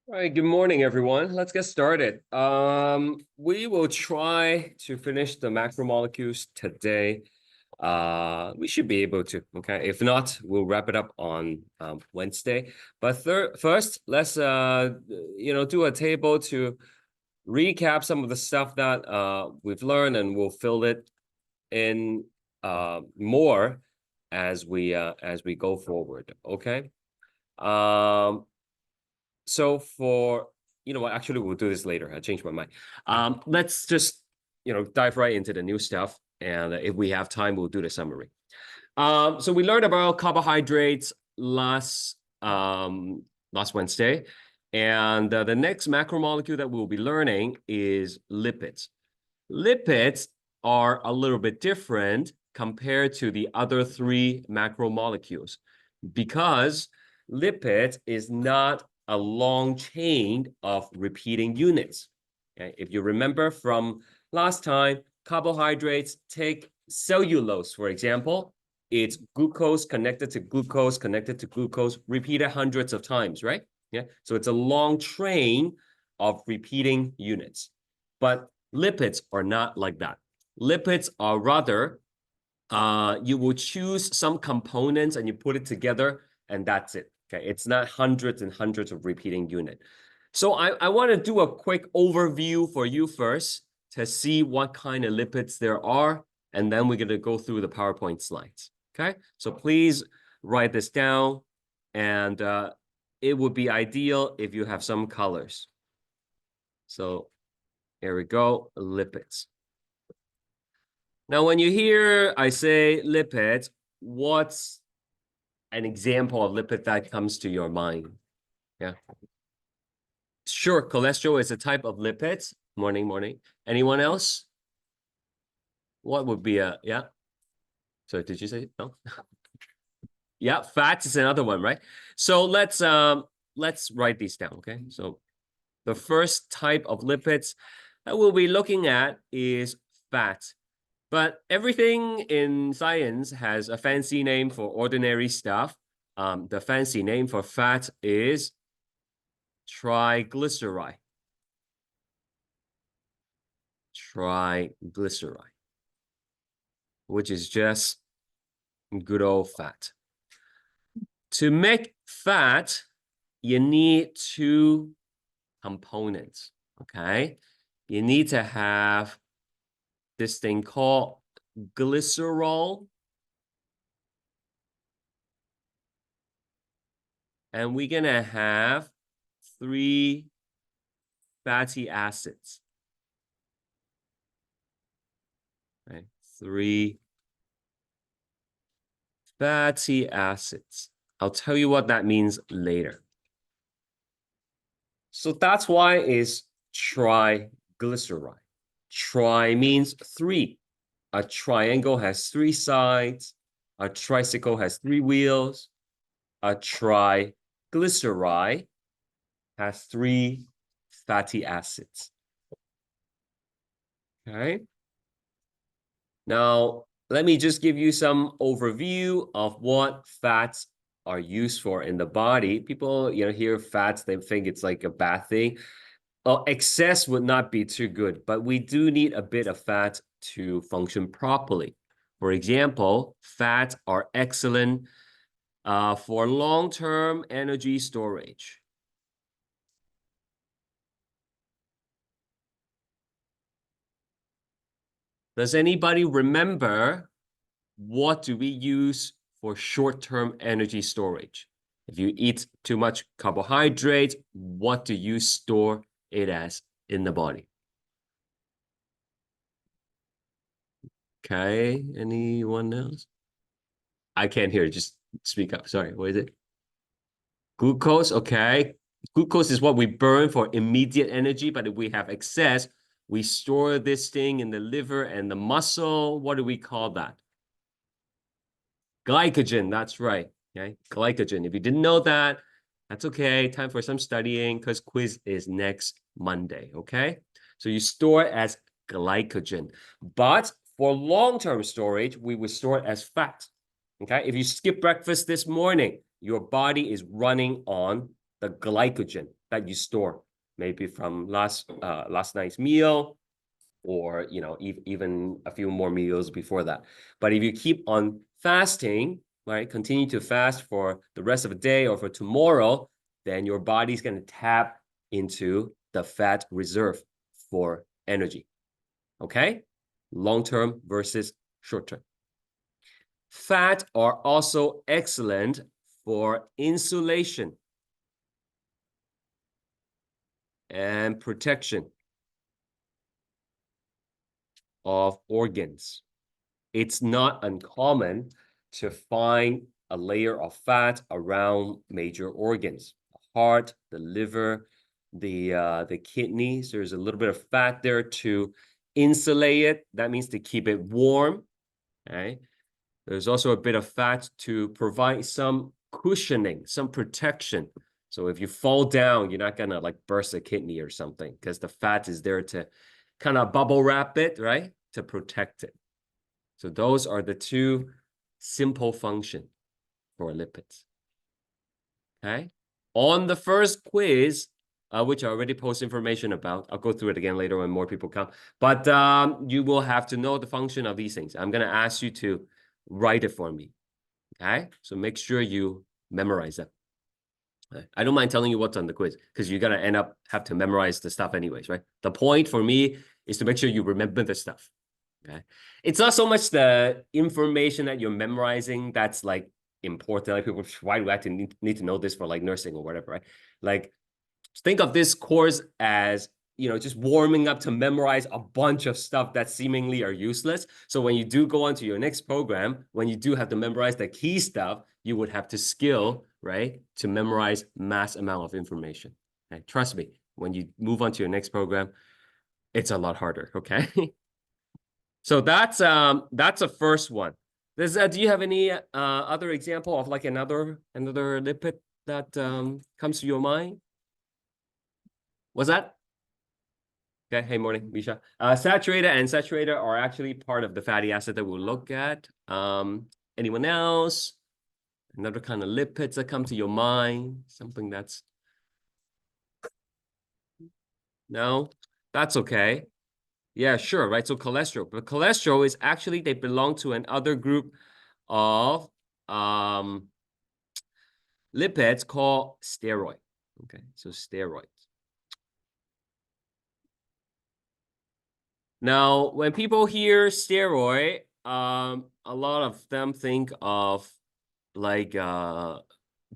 All right, good morning, everyone. Let's get started. We will try to finish the macromolecules today. We should be able to, okay? If not, we'll wrap it up on Wednesday. But first, let's do a table to recap some of the stuff that we've learned, and we'll fill it in more as we go forward, okay? So for, you know what, actually, we'll do this later. I changed my mind. Let's just, dive right into the new stuff. And if we have time, we'll do the summary. So we learned about carbohydrates last Wednesday. And the next macromolecule that we'll be learning is lipids. Lipids are a little bit different compared to the other three macromolecules because lipid is not a long chain of repeating units. Okay? If you remember from last time, carbohydrates, take cellulose, for example, it's glucose connected to glucose, connected to glucose, repeated hundreds of times, right? Yeah. So it's a long train of repeating units. But lipids are not like that. Lipids are rather, you will choose some components and you put it together, and that's it. Okay, it's not hundreds and hundreds of repeating unit. So I want to do a quick overview for you first to see what kind of lipids there are, and then we're going to go through the PowerPoint slides. Okay, so please write this down, and it would be ideal if you have some colors. So here we go, lipids. Now, when you hear I say lipids, what's an example of lipid that comes to your mind? Yeah. Sure, cholesterol is a type of lipids. Morning. Anyone else? What would be yeah? So did you say no? Yeah, fats is another one, right? So let's write these down, okay? So the first type of lipids that we'll be looking at is fat. But everything in science has a fancy name for ordinary stuff. The fancy name for fat is triglyceride. Triglyceride, which is just good old fat. To make fat, you need two components, okay? You need to have this thing called glycerol. And we're going to have three fatty acids. Right? Three fatty acids. I'll tell you what that means later. So that's why it's triglyceride. Tri means three. A triangle has three sides. A tricycle has three wheels. A triglyceride has three fatty acids. Okay. Now, let me just give you some overview of what fats are used for in the body. People, hear fats, they think it's like a bad thing. Well, excess would not be too good, but we do need a bit of fat to function properly. For example, fats are excellent for long-term energy storage. Does anybody remember what do we use for short-term energy storage? If you eat too much carbohydrates, what do you store it as in the body? Okay, anyone else? I can't hear, just speak up. Sorry, what is it? Glucose, okay. Glucose is what we burn for immediate energy, but if we have excess, we store this thing in the liver and the muscle. What do we call that? Glycogen, that's right. Okay, glycogen. If you didn't know that, that's okay. Time for some studying because quiz is next Monday, okay? So you store it as glycogen. But for long-term storage, we would store it as fat, okay? If you skip breakfast this morning, your body is running on the glycogen. that you store, maybe from last night's meal, or even a few more meals before that. But if you keep on fasting, right, continue to fast for the rest of the day or for tomorrow, then your body's going to tap into the fat reserve for energy. Okay? Long-term versus short-term. Fat are also excellent for insulation and protection of organs. It's not uncommon to find a layer of fat around major organs, the heart, the liver, the kidneys. There's a little bit of fat there to insulate it. That means to keep it warm. Okay. There's also a bit of fat to provide some cushioning, some protection. So if you fall down, you're not gonna like burst a kidney or something, because the fat is there to kind of bubble wrap it, right? To protect it. So those are the two simple functions for lipids. Okay. On the first quiz, which I already posted information about, I'll go through it again later when more people come. But you will have to know the function of these things. I'm going to ask you to write it for me. Okay. So make sure you memorize them. I don't mind telling you what's on the quiz, because you're going to have to memorize the stuff anyways, right? The point for me is to make sure you remember the stuff. Okay. It's not so much the information that you're memorizing that's like important. Like people, why do I have to need to know this for like nursing or whatever, right? Like think of this course as, just warming up to memorize a bunch of stuff that seemingly are useless. So when you do go on to your next program, when you do have to memorize the key stuff, you would have to skill, right, to memorize mass amount of information. Okay? Trust me, when you move on to your next program, it's a lot harder, okay? So that's a first one. Do you have any other example of like another lipid that comes to your mind? What's that? Okay. Hey, morning, Misha. Saturated and unsaturated are actually part of the fatty acid that we'll look at. Anyone else? Another kind of lipids that come to your mind? Something that's no, that's okay. Yeah, sure, right? So cholesterol, but cholesterol is actually, they belong to another group of lipids called steroid. Okay, so steroids. Now, when people hear steroid, a lot of them think of like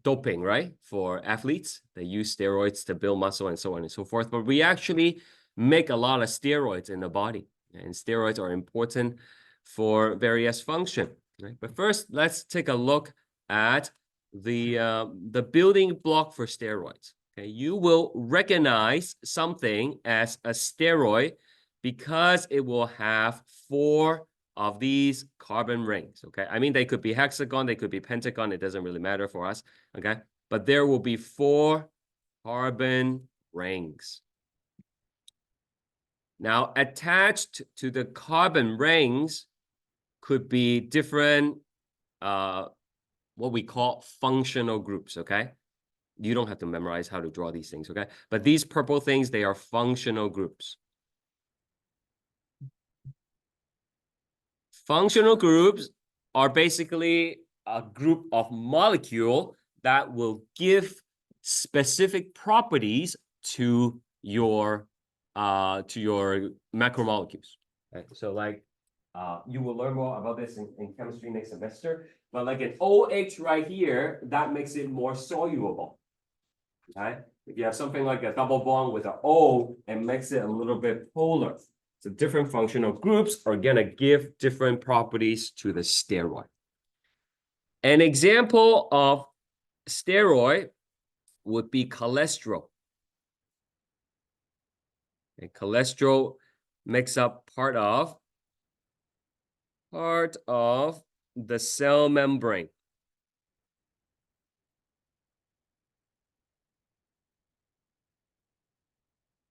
doping, right? For athletes, they use steroids to build muscle and so on and so forth. But we actually make a lot of steroids in the body, and steroids are important for various function. Right? But first, let's take a look at the building block for steroids. Okay, you will recognize something as a steroid because it will have 4 of these carbon rings, okay? I mean, they could be hexagon, they could be pentagon, it doesn't really matter for us, okay? But there will be 4 carbon rings. Now, attached to the carbon rings could be different, what we call functional groups, okay? You don't have to memorize how to draw these things, okay? But these purple things, they are functional groups. Functional groups are basically a group of molecule that will give specific properties to your macromolecules. Okay? So like you will learn more about this in chemistry next semester. But like an OH right here, that makes it more soluble. Okay? If you have something like a double bond with an O, it makes it a little bit polar. So different functional groups are going to give different properties to the steroid. An example of steroid would be cholesterol. And cholesterol makes up part of the cell membrane.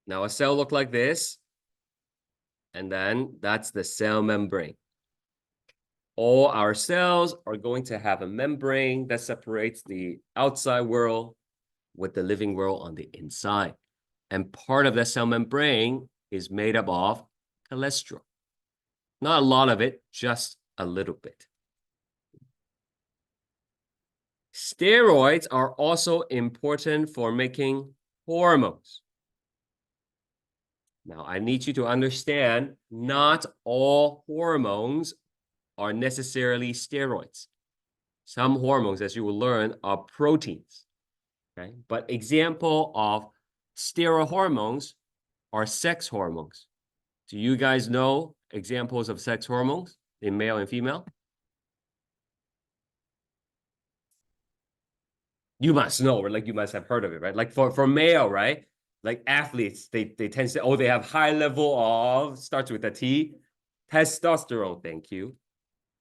Now a cell looks like this, and then that's the cell membrane. All our cells are going to have a membrane that separates the outside world with the living world on the inside. And part of the cell membrane is made up of cholesterol. Not a lot of it, just a little bit. Steroids are also important for making hormones. Now, I need you to understand, not all hormones are necessarily steroids. Some hormones, as you will learn, are proteins. Okay? But example of steroid hormones are sex hormones. Do you guys know examples of sex hormones in male and female? You must know, or like you must have heard of it, right? Like for male, right? Like athletes, they tend to say, oh, they have high level of, starts with a T, testosterone. Thank you.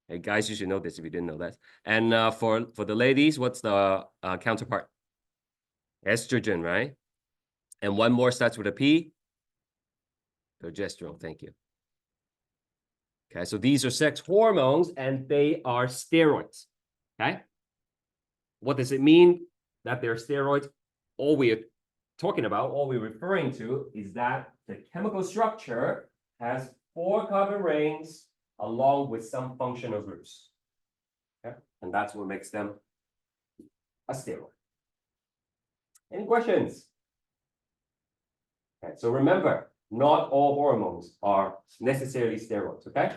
Hey, guys, you should know this if you didn't know that. And for the ladies, what's the counterpart? Estrogen, right? And one more starts with a P. Progesterone. Thank you. Okay, so these are sex hormones, and they are steroids. Okay? What does it mean that they're steroids? All we're talking about, all we're referring to is that the chemical structure has 4 carbon rings along with some functional groups. Okay? And that's what makes them a steroid. Any questions? Okay, so remember, not all hormones are necessarily steroids, okay?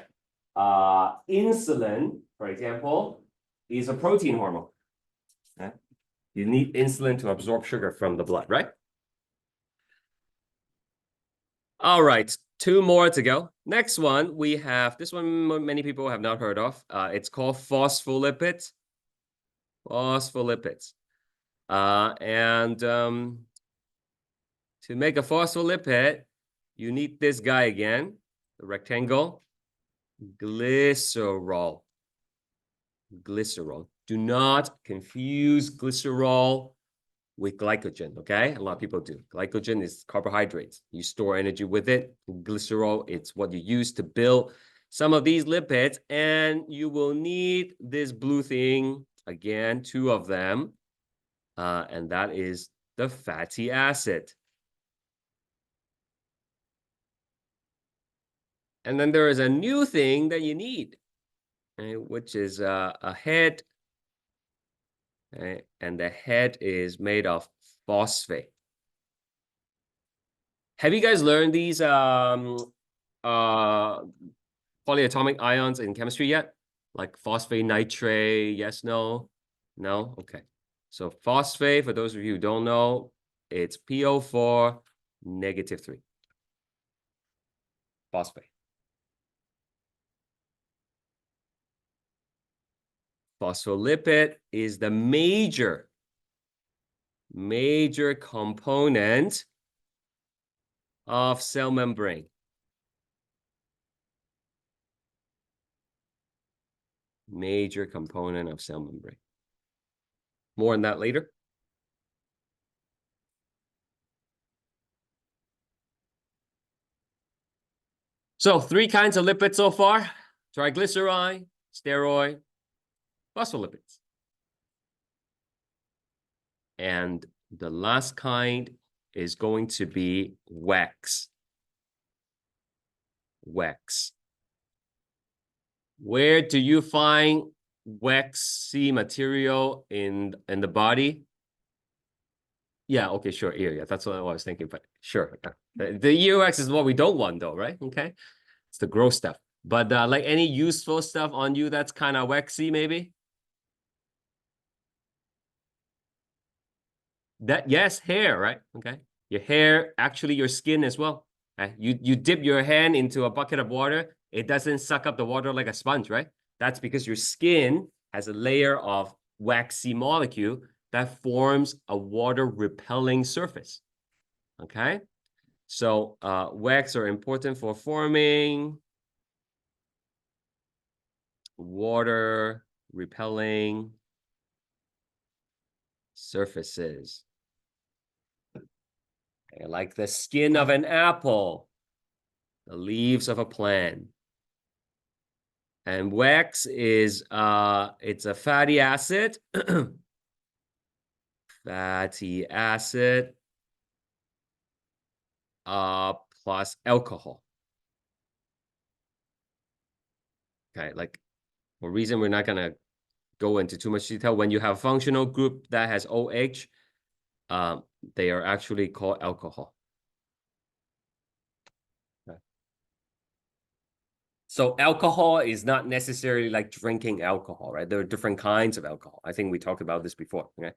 Insulin, for example, is a protein hormone. Okay? You need insulin to absorb sugar from the blood, right? All right, 2 more to go. Next one, we have, this one many people have not heard of. It's called phospholipids. Phospholipids. To make a phospholipid, you need this guy again, the rectangle, glycerol. Glycerol. Do not confuse glycerol with glycogen, okay? A lot of people do. Glycogen is carbohydrates. You store energy with it. Glycerol, it's what you use to build some of these lipids, and you will need this blue thing, again, 2 of them, and that is the fatty acid. And then there is a new thing that you need, okay, which is a head, okay, and the head is made of phosphate. Have you guys learned these polyatomic ions in chemistry yet? Like phosphate, nitrate, yes, no? No? Okay. So phosphate, for those of you who don't know, it's PO4 -3. Phosphate. Phospholipid is the major component of cell membrane. Major component of cell membrane. More on that later. So 3 kinds of lipids so far: triglyceride, steroid, phospholipids. And the last kind is going to be wax. Wax. Where do you find waxy material in the body? Yeah, okay, sure, ear. Yeah, that's what I was thinking, but sure. The earwax is what we don't want, though, right? Okay, it's the gross stuff. But like any useful stuff on you that's kind of waxy, maybe? Yes, hair, right? Okay, your hair, actually your skin as well. Okay? You dip your hand into a bucket of water, it doesn't suck up the water like a sponge, right? That's because your skin has a layer of waxy molecule that forms a water repelling surface. Okay, so wax are important for forming water repelling surfaces. Okay, like the skin of an apple, the leaves of a plant. And wax is it's a fatty acid. fatty acid plus alcohol. Okay, like for reason we're not gonna go into too much detail. When you have a functional group that has OH, they are actually called alcohol. Okay. So alcohol is not necessarily like drinking alcohol, right? There are different kinds of alcohol. I think we talked about this before. Okay,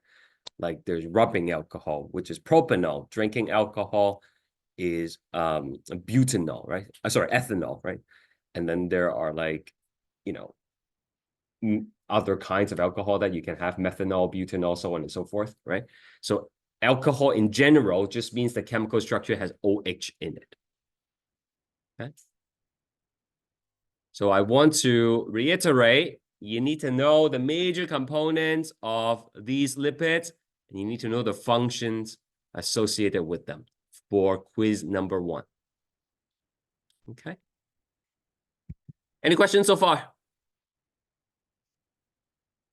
like there's rubbing alcohol, which is propanol. Drinking alcohol is butanol, right? Sorry, ethanol, right? And then there are like, you know, other kinds of alcohol that you can have, methanol, butanol, so on and so forth, right? So alcohol in general just means the chemical structure has OH in it. Okay. So I want to reiterate, you need to know the major components of these lipids, and you need to know the functions associated with them for quiz number 1. Okay. Any questions so far?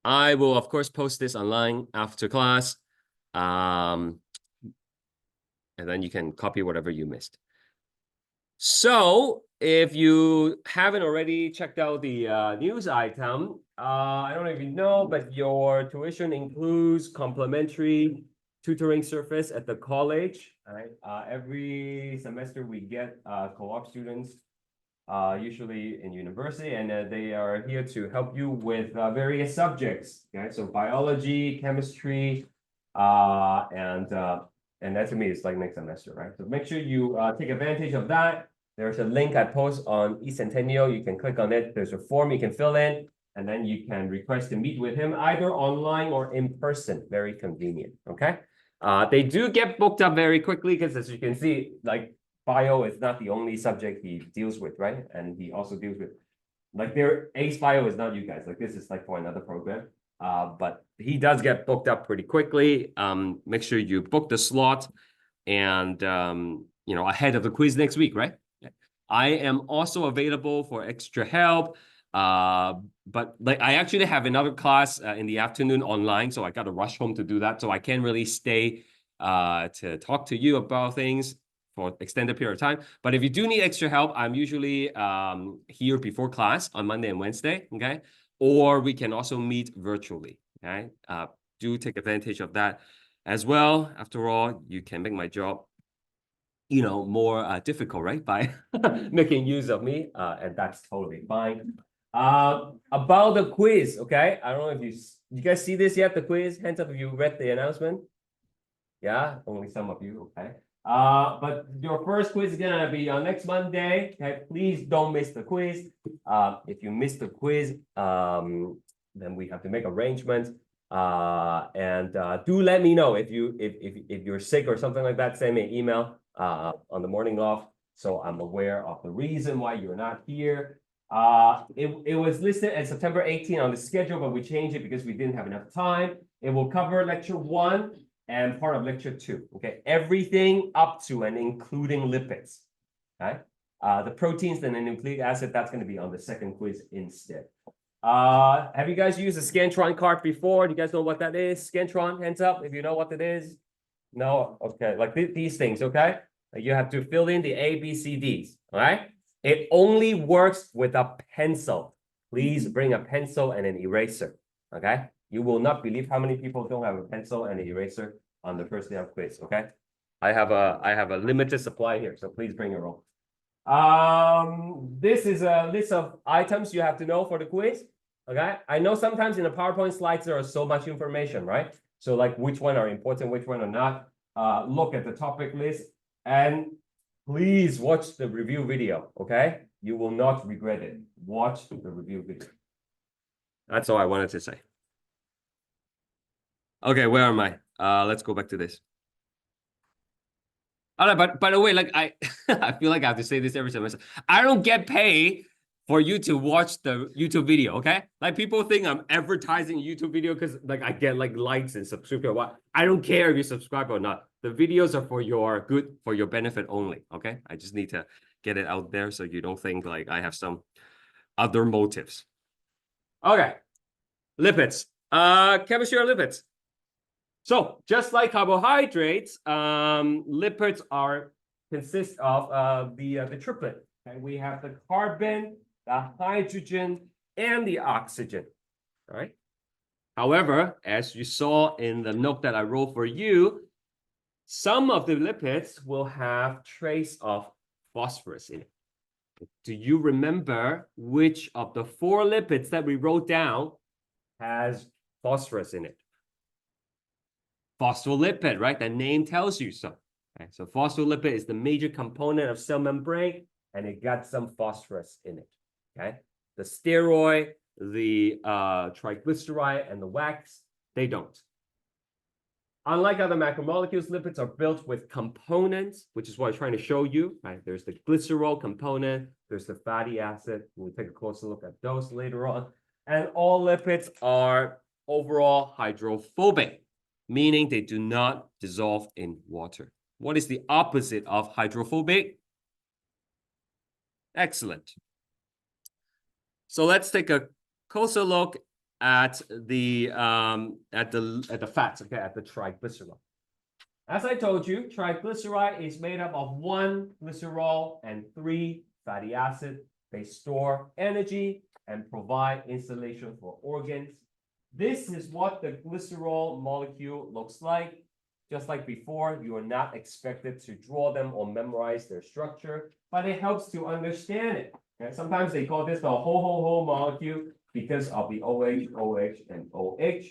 I will, of course, post this online after class. And then you can copy whatever you missed. So if you haven't already checked out the news item, I don't know if you know, but your tuition includes complimentary tutoring service at the college. Right? Every semester we get co-op students, usually in university, and they are here to help you with various subjects. Okay, so biology, chemistry, and that to me is like next semester, right? So make sure you take advantage of that. There's a link I post on eCentennial. You can click on it. There's a form you can fill in, and then you can request to meet with him either online or in person. Very convenient, okay? They do get booked up very quickly because, as you can see, like bio is not the only subject he deals with, right? And he also deals with, like, their ACE Bio is not you guys. Like, this is like for another program. But he does get booked up pretty quickly. Make sure you book the slot and, you know, ahead of the quiz next week, right? I am also available for extra help. But like I actually have another class in the afternoon online, so I got to rush home to do that. So I can't really stay to talk to you about things for extended period of time. But if you do need extra help, I'm usually here before class on Monday and Wednesday, okay? Or we can also meet virtually, okay? Do take advantage of that as well. After all, you can make my job, you know, more difficult, right? By making use of me, and that's totally fine. About the quiz, okay? I don't know if you guys see this yet, the quiz? Hands up if you read the announcement. Yeah, only some of you, okay? But your first quiz is gonna be on next Monday. Okay, please don't miss the quiz. If you miss the quiz, then we have to make arrangements. And do let me know if you're sick or something like that. Send me an email on the morning off, so I'm aware of the reason why you're not here. It was listed as September 18 on the schedule, but we changed it because we didn't have enough time. It will cover lecture 1 and part of lecture 2. Okay, everything up to and including lipids. Okay, the proteins and the nucleic acid, that's going to be on the second quiz instead. Have you guys used a Scantron card before? Do you guys know what that is? Scantron, hands up if you know what it is. No, okay, like these things, okay? You have to fill in the A, B, C, Ds, all right? It only works with a pencil. Please bring a pencil and an eraser, okay? You will not believe how many people don't have a pencil and an eraser on the first day of quiz, okay? I have a limited supply here, so please bring your own. This is a list of items you have to know for the quiz, okay? I know sometimes in the PowerPoint slides there are so much information, right? So like which one are important, which one are not. Look at the topic list and please watch the review video, okay? You will not regret it. Watch the review video. That's all I wanted to say. Okay, where am I? Let's go back to this. All right, but by the way, like I feel like I have to say this every semester. I don't get paid for you to watch the YouTube video, okay? Like people think I'm advertising a YouTube video because like I get like likes and subscription or what. I don't care if you subscribe or not. The videos are for your good, for your benefit only, okay? I just need to get it out there so you don't think like I have some other motives. Okay, lipids. Chemistry or lipids? So just like carbohydrates, lipids consist of the triplet. And we have the carbon, the hydrogen, and the oxygen. All right. However, as you saw in the note that I wrote for you, some of the lipids will have trace of phosphorus in it. Do you remember which of the 4 lipids that we wrote down has phosphorus in it? Phospholipid, right? The name tells you so. Okay? So phospholipid is the major component of cell membrane, and it got some phosphorus in it. Okay, the steroid, the triglyceride, and the wax, they don't. Unlike other macromolecules, lipids are built with components, which is what I'm trying to show you. Right? There's the glycerol component, there's the fatty acid. We'll take a closer look at those later on. And all lipids are overall hydrophobic, meaning they do not dissolve in water. What is the opposite of hydrophobic? Excellent. So let's take a closer look at the fats, okay, at the triglyceride. As I told you, triglyceride is made up of 1 glycerol and 3 fatty acids. They store energy and provide insulation for organs. This is what the glycerol molecule looks like. Just like before, you are not expected to draw them or memorize their structure, but it helps to understand it. Okay? Sometimes they call this the whole molecule because of the OH, OH, and OH.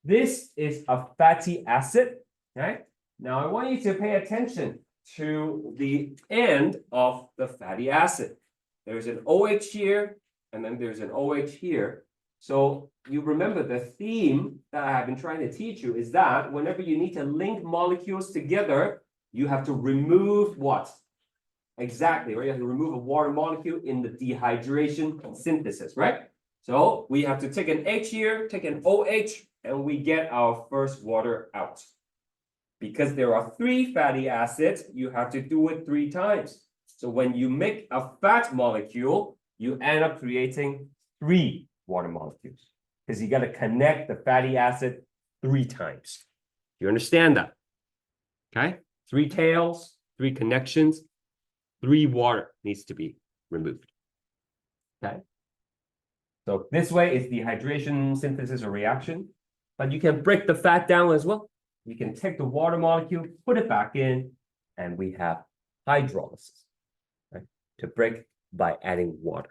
This is a fatty acid. Okay? Now I want you to pay attention to the end of the fatty acid. There's an OH here, and then there's an OH here. So you remember the theme that I have been trying to teach you is that whenever you need to link molecules together, you have to remove what? Exactly, right? You have to remove a water molecule in the dehydration synthesis, right? So we have to take an H here, take an OH, and we get our first water out. Because there are 3 fatty acids, you have to do it 3 times. So when you make a fat molecule, you end up creating 3 water molecules because you got to connect the fatty acid 3 times. You understand that? Okay, 3 tails, 3 connections, 3 water needs to be removed. Okay, so this way is dehydration, synthesis, or reaction, but you can break the fat down as well. You can take the water molecule, put it back in, and we have hydrolysis, right? To break by adding water.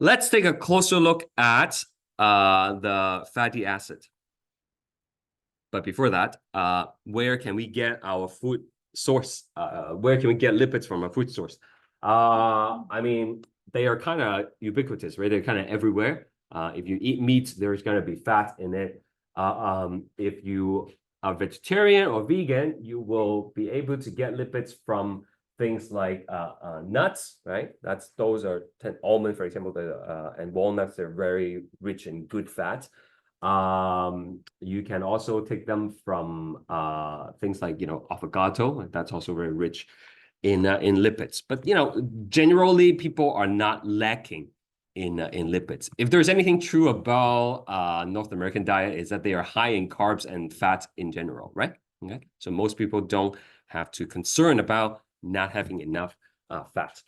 Let's take a closer look at the fatty acid. But before that, where can we get our food source? Where can we get lipids from our food source? I mean, they are kind of ubiquitous, right? They're kind of everywhere. If you eat meat, there's going to be fat in it. If you are vegetarian or vegan, you will be able to get lipids from things like nuts, right? Those are almond, for example, and walnuts. They're very rich in good fat. You can also take them from things like avocado. That's also very rich in lipids. But generally, people are not lacking in lipids. If there's anything true about North American diet, is that they are high in carbs and fat in general, right? Okay, so most people don't have to concern about not having enough fat.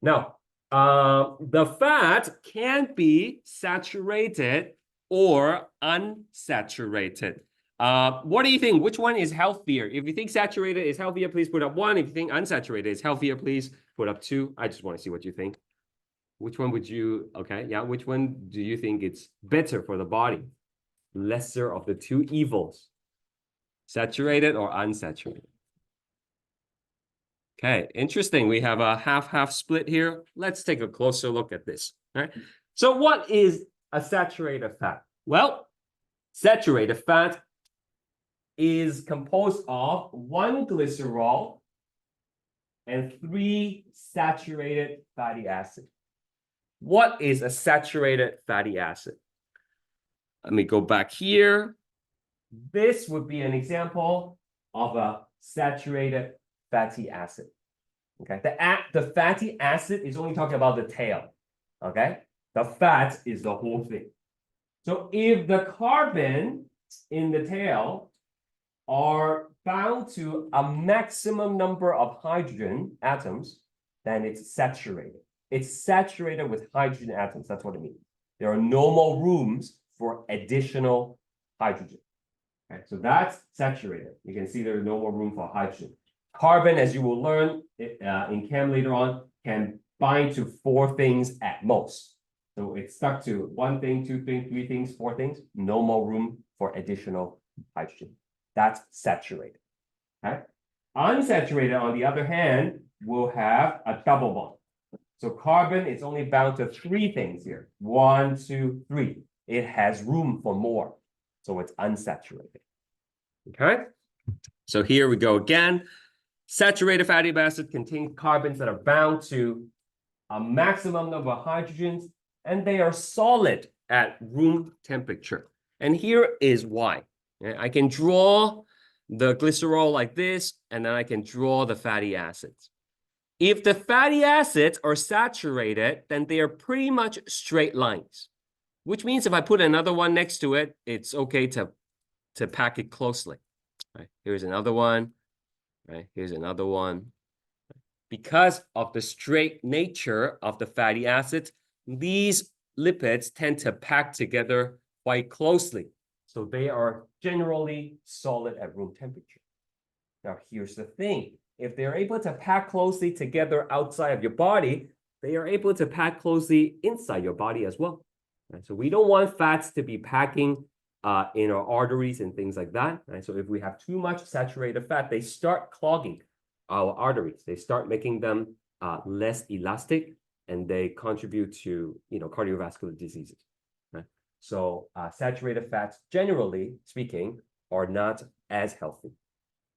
Now, the fat can be saturated or unsaturated. What do you think? Which one is healthier? If you think saturated is healthier, please put up 1. If you think unsaturated is healthier, please put up 2. I just want to see what you think. Which one would you, okay, yeah, which one do you think it's better for the body? Lesser of the 2 evils, saturated or unsaturated? Okay, interesting. We have a half-half split here. Let's take a closer look at this. All right. So what is a saturated fat? Well, saturated fat is composed of 1 glycerol and 3 saturated fatty acids. What is a saturated fatty acid? Let me go back here. This would be an example of a saturated fatty acid. Okay, the fatty acid is only talking about the tail. Okay, the fat is the whole thing. So if the carbon in the tail are bound to a maximum number of hydrogen atoms, then it's saturated. It's saturated with hydrogen atoms. That's what it means. There are no more rooms for additional hydrogen. Okay, so that's saturated. You can see there's no more room for hydrogen. Carbon, as you will learn in chem later on, can bind to 4 things at most. So it's stuck to 1 thing, 2 things, 3 things, 4 things. No more room for additional hydrogen. That's saturated. Okay? Unsaturated, on the other hand, will have a double bond. So carbon is only bound to 3 things here. 1, 2, 3. It has room for more. So it's unsaturated. Okay? So here we go again. Saturated fatty acid contains carbons that are bound to a maximum number of hydrogens, and they are solid at room temperature. And here is why. I can draw the glycerol like this, and then I can draw the fatty acids. If the fatty acids are saturated, then they are pretty much straight lines, which means if I put another one next to it, it's okay to pack it closely. Right, here's another one. Right, here's another one. Because of the straight nature of the fatty acids, these lipids tend to pack together quite closely. So they are generally solid at room temperature. Now, here's the thing. If they're able to pack closely together outside of your body, they are able to pack closely inside your body as well. Right? So we don't want fats to be packing in our arteries and things like that. Right? So if we have too much saturated fat, they start clogging our arteries. They start making them less elastic, and they contribute to cardiovascular diseases. Right? So saturated fats, generally speaking, are not as healthy.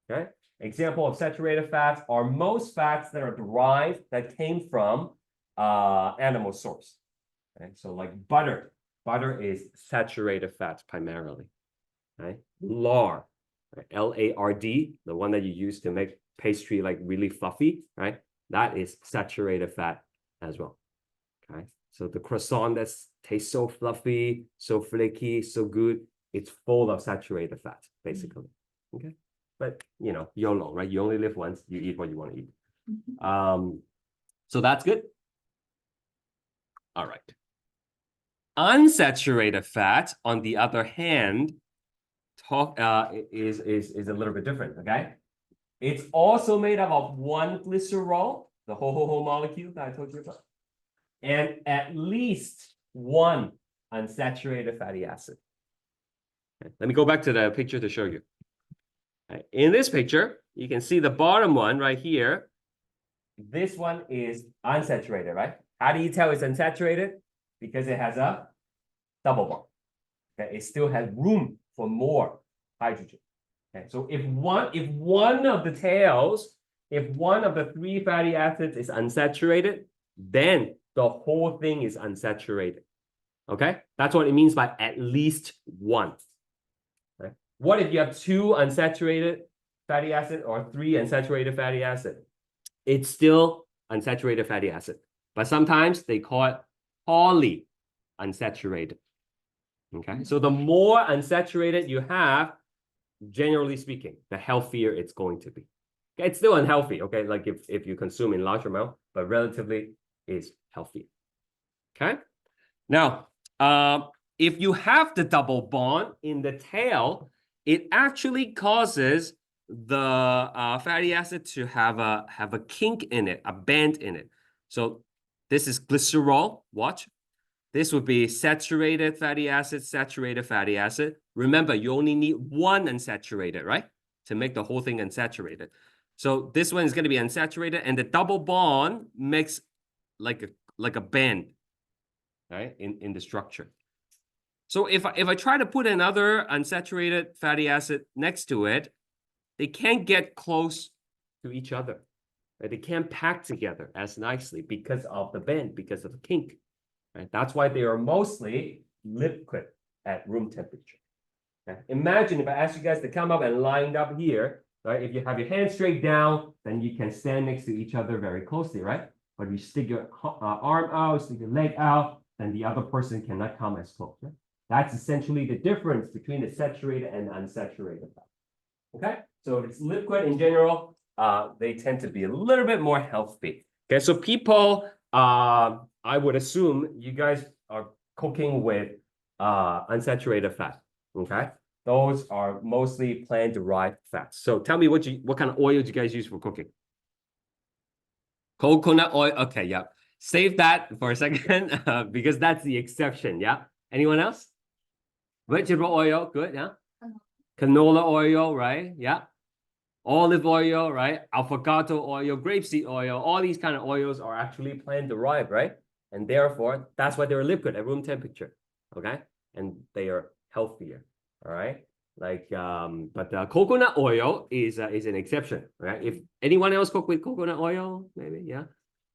Okay. Example of saturated fats are most fats that are derived that came from animal source. Okay? So like butter. Butter is saturated fats primarily. Right? Lard, right? Lard, the one that you use to make pastry like really fluffy, right? That is saturated fat as well. Okay. So the croissant that tastes so fluffy, so flaky, so good, it's full of saturated fat, basically. Okay. But YOLO, right? You only live once, you eat what you want to eat. So that's good. All right. Unsaturated fat, on the other hand, is a little bit different, okay? It's also made up of 1 glycerol, the whole molecule that I told you about, and at least 1 unsaturated fatty acid. Okay. Let me go back to the picture to show you. Right. In this picture, you can see the bottom one right here. This one is unsaturated, right? How do you tell it's unsaturated? Because it has a double bond. Okay, it still has room for more hydrogen. Okay, so if one of the tails, if one of the 3 fatty acids is unsaturated, then the whole thing is unsaturated. Okay, that's what it means by at least 1. Okay? What if you have 2 unsaturated fatty acid or 3 unsaturated fatty acid? It's still unsaturated fatty acid, but sometimes they call it polyunsaturated. Okay, so the more unsaturated you have, generally speaking, the healthier it's going to be. Okay, it's still unhealthy, okay, like if you consume in large amount, but relatively is healthy. Okay, now if you have the double bond in the tail, it actually causes the fatty acid to have a kink in it, a bend in it. So this is glycerol. Watch. This would be saturated fatty acid, saturated fatty acid. Remember, you only need 1 unsaturated, right? To make the whole thing unsaturated. So this one is going to be unsaturated, and the double bond makes like a bend, right? In the structure. So if I try to put another unsaturated fatty acid next to it, they can't get close to each other. Right? They can't pack together as nicely because of the bend, because of the kink. Right? That's why they are mostly liquid at room temperature. Okay? Imagine if I asked you guys to come up and line up here, right? If you have your hands straight down, then you can stand next to each other very closely, right? But if you stick your arm out, stick your leg out, then the other person cannot come as close. Right? That's essentially the difference between the saturated and unsaturated fat. Okay, so if it's liquid in general, they tend to be a little bit more healthy. Okay, so people, I would assume you guys are cooking with unsaturated fat. Okay, those are mostly plant-derived fats. So tell me what kind of oil do you guys use for cooking? Coconut oil. Okay, yeah. Save that for a second because that's the exception. Yeah. Anyone else? Vegetable oil, good. Yeah. Canola oil, right? Yeah. Olive oil, right? Avocado oil, grapeseed oil, all these kind of oils are actually plant derived, right? And therefore, that's why they're liquid at room temperature, okay? And they are healthier, all right? Like, but coconut oil is an exception, right? If anyone else cook with coconut oil, maybe, yeah.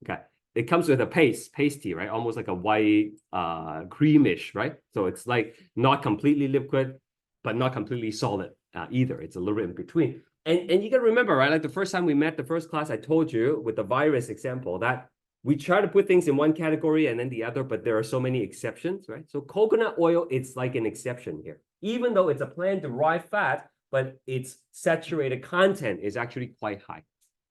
Okay. It comes with a pasty, right? Almost like a white, creamish, right? So it's like not completely liquid, but not completely solid either. It's a little bit in between. And you got to remember, right? Like the first time we met, the first class, I told you with the virus example that we try to put things in one category and then the other, but there are so many exceptions, right? So coconut oil, it's like an exception here. Even though it's a plant-derived fat, but its saturated content is actually quite high,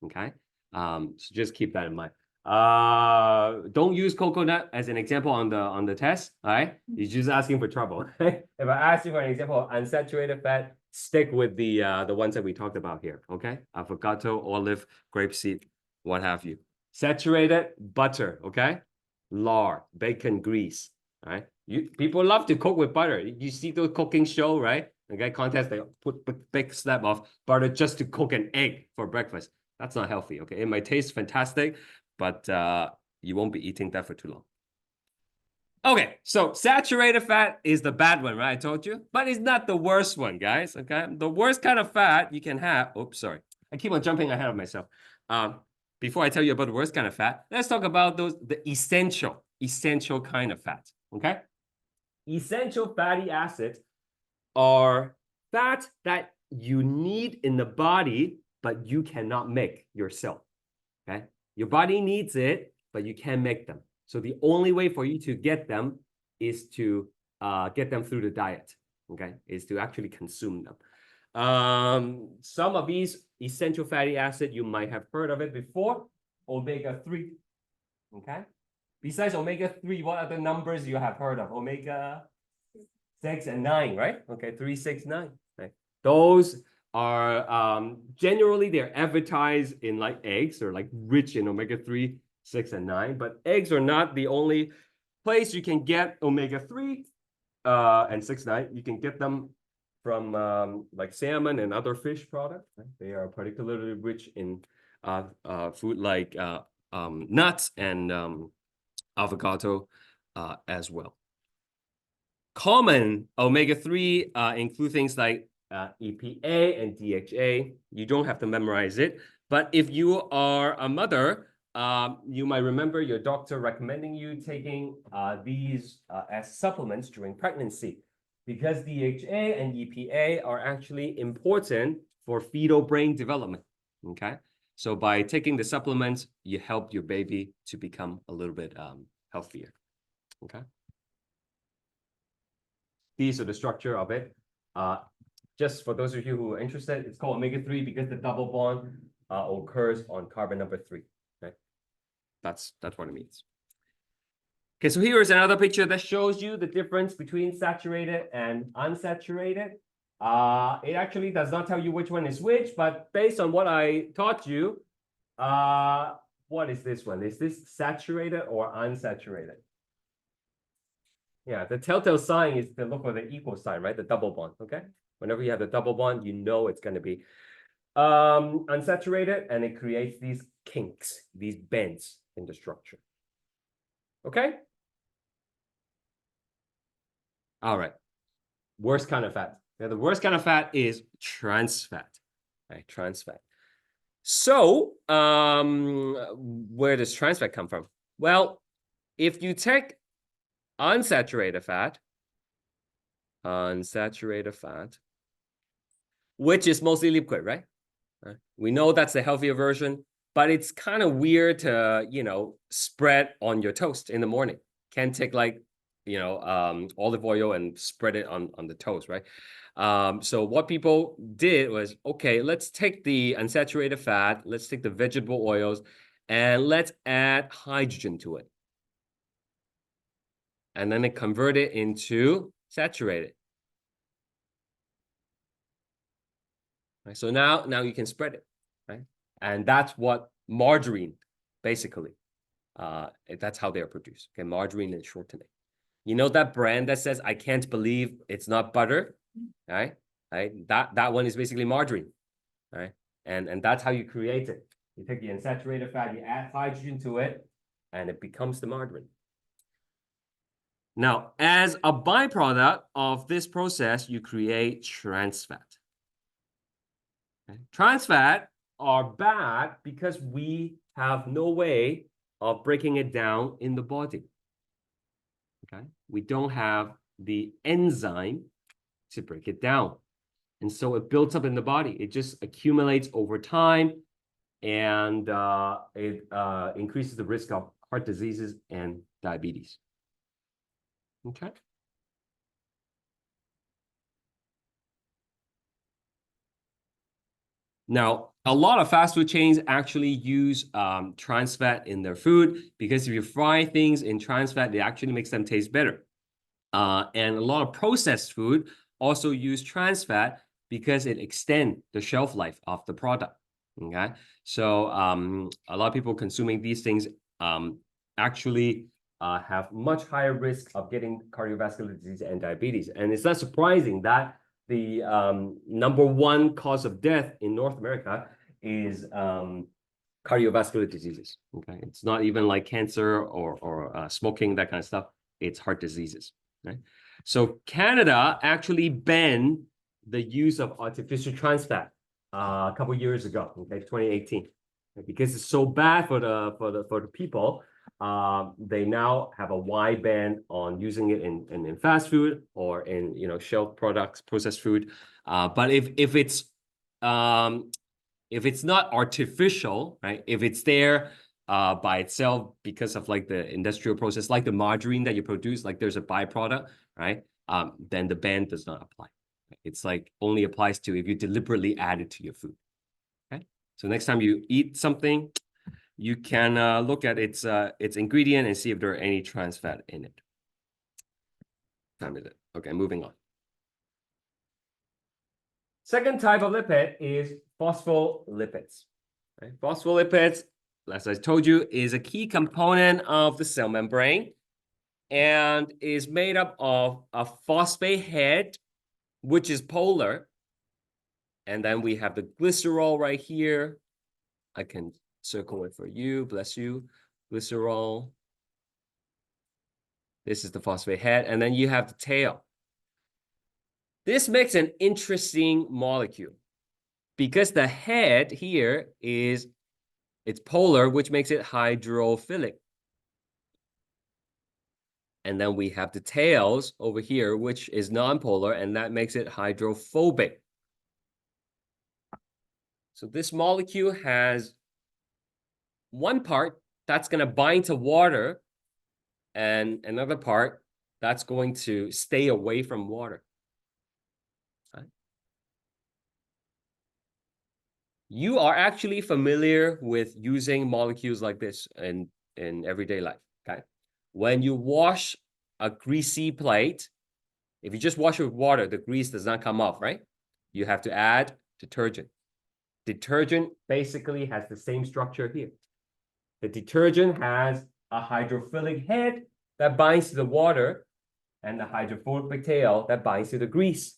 okay? So just keep that in mind. Don't use coconut as an example on the test, all right? You're just asking for trouble. If I ask you for an example of unsaturated fat, stick with the ones that we talked about here, okay? Avocado, olive, grapeseed, what have you. Saturated butter, okay? Lard, bacon grease, all right? People love to cook with butter. You see those cooking show, right? Okay, contest, they put big slab of butter just to cook an egg for breakfast. That's not healthy, okay? It might taste fantastic, but you won't be eating that for too long. Okay, so saturated fat is the bad one, right? I told you, but it's not the worst one, guys, okay? The worst kind of fat you can have, oops, sorry. I keep on jumping ahead of myself. Before I tell you about the worst kind of fat, let's talk about the essential kind of fat, okay? Essential fatty acids are fats that you need in the body, but you cannot make yourself, okay? Your body needs it, but you can't make them. So the only way for you to get them is to get them through the diet, okay? Is to actually consume them. Some of these essential fatty acids, you might have heard of it before, omega-3, okay? Besides omega-3, what are the numbers you have heard of? Omega-6 and 9, right? Okay, 3, 6, 9. Right? Those are generally they're advertised in like eggs or like rich in omega-3, 6, and 9, but eggs are not the only place you can get omega-3 and 6, 9. You can get them from like salmon and other fish products. Right? They are particularly rich in food like nuts and avocado as well. Common omega-3 include things like EPA and DHA. You don't have to memorize it, but if you are a mother, you might remember your doctor recommending you taking these as supplements during pregnancy because DHA and EPA are actually important for fetal brain development, okay? So by taking the supplements, you help your baby to become a little bit healthier, okay? These are the structure of it. Just for those of you who are interested, it's called omega-3 because the double bond occurs on carbon number 3. Okay, that's what it means. Okay, so here is another picture that shows you the difference between saturated and unsaturated. It actually does not tell you which one is which, but based on what I taught you, what is this one? Is this saturated or unsaturated? Yeah, the telltale sign is to look for the equal sign, right? The double bond, okay? Whenever you have the double bond, you know it's going to be unsaturated, and it creates these kinks, these bends in the structure. Okay? All right. Worst kind of fat. Now, the worst kind of fat is trans fat, right? Trans fat. So, where does trans fat come from? Well, if you take unsaturated fat, which is mostly liquid, right? We know that's the healthier version, but it's kind of weird to, you know, spread on your toast in the morning. Can take like olive oil and spread it on the toast, right? So what people did was, okay, let's take the unsaturated fat, let's take the vegetable oils, and let's add hydrogen to it. And then they convert it into saturated. Right? So now you can spread it, right? And that's what margarine, basically. That's how they are produced. Okay, margarine and shortening. You know that brand that says, "I can't believe it's not butter," right? Right. That one is basically margarine, right? And that's how you create it. You take the unsaturated fat, you add hydrogen to it, and it becomes the margarine. Now, as a byproduct of this process, you create trans fat. Okay? Trans fat are bad because we have no way of breaking it down in the body. Okay, we don't have the enzyme to break it down. And so it builds up in the body. It just accumulates over time, and it increases the risk of heart diseases and diabetes. Okay. Now, a lot of fast food chains actually use trans fat in their food because if you fry things in trans fat, it actually makes them taste better. And a lot of processed food also use trans fat because it extends the shelf life of the product. Okay, so a lot of people consuming these things actually have much higher risk of getting cardiovascular disease and diabetes. And it's not surprising that the #1 cause of death in North America is cardiovascular diseases. Okay, it's not even like cancer or smoking, that kind of stuff. It's heart diseases. Right? So Canada actually banned the use of artificial trans fat a couple of years ago, okay, 2018, because it's so bad for the people. They now have a wide ban on using it in fast food or in shelf products, processed food. But if it's not artificial, right? If it's there by itself because of like the industrial process, like the margarine that you produce, like there's a byproduct, right? Then the ban does not apply. It's like only applies to if you deliberately add it to your food. Okay. So next time you eat something, you can look at its ingredient and see if there are any trans fat in it. Okay, moving on. Second type of lipid is phospholipids. Right? Phospholipids, as I told you, is a key component of the cell membrane and is made up of a phosphate head, which is polar. And then we have the glycerol right here. I can circle it for you. Bless you. Glycerol. This is the phosphate head. And then you have the tail. This makes an interesting molecule because the head here it's polar, which makes it hydrophilic. And then we have the tails over here, which is nonpolar, and that makes it hydrophobic. So this molecule has one part that's going to bind to water and another part that's going to stay away from water. Right? You are actually familiar with using molecules like this in everyday life. Okay. When you wash a greasy plate, if you just wash it with water, the grease does not come off, right? You have to add detergent. Detergent basically has the same structure here. The detergent has a hydrophilic head that binds to the water and the hydrophobic tail that binds to the grease.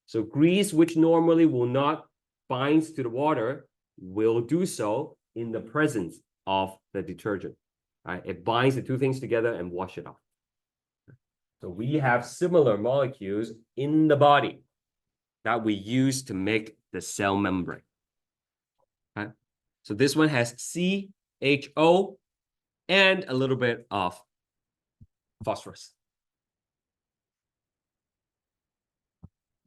So grease, which normally will not bind to the water, will do so in the presence of the detergent. Right? It binds the two things together and wash it off. So we have similar molecules in the body that we use to make the cell membrane. Okay? So this one has CHO and a little bit of phosphorus.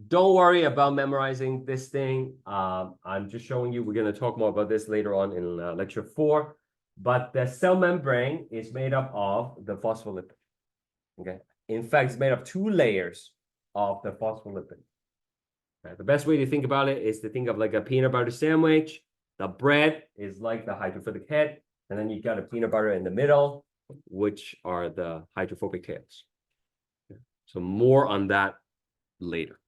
Don't worry about memorizing this thing. I'm just showing you. We're going to talk more about this later on in lecture 4. But the cell membrane is made up of the phospholipid. Okay. in fact, it's made of 2 layers of the phospholipid. The best way to think about it is to think of like a peanut butter sandwich. The bread is like the hydrophobic head, and then you got a peanut butter in the middle, which are the hydrophobic tails. So more on that later.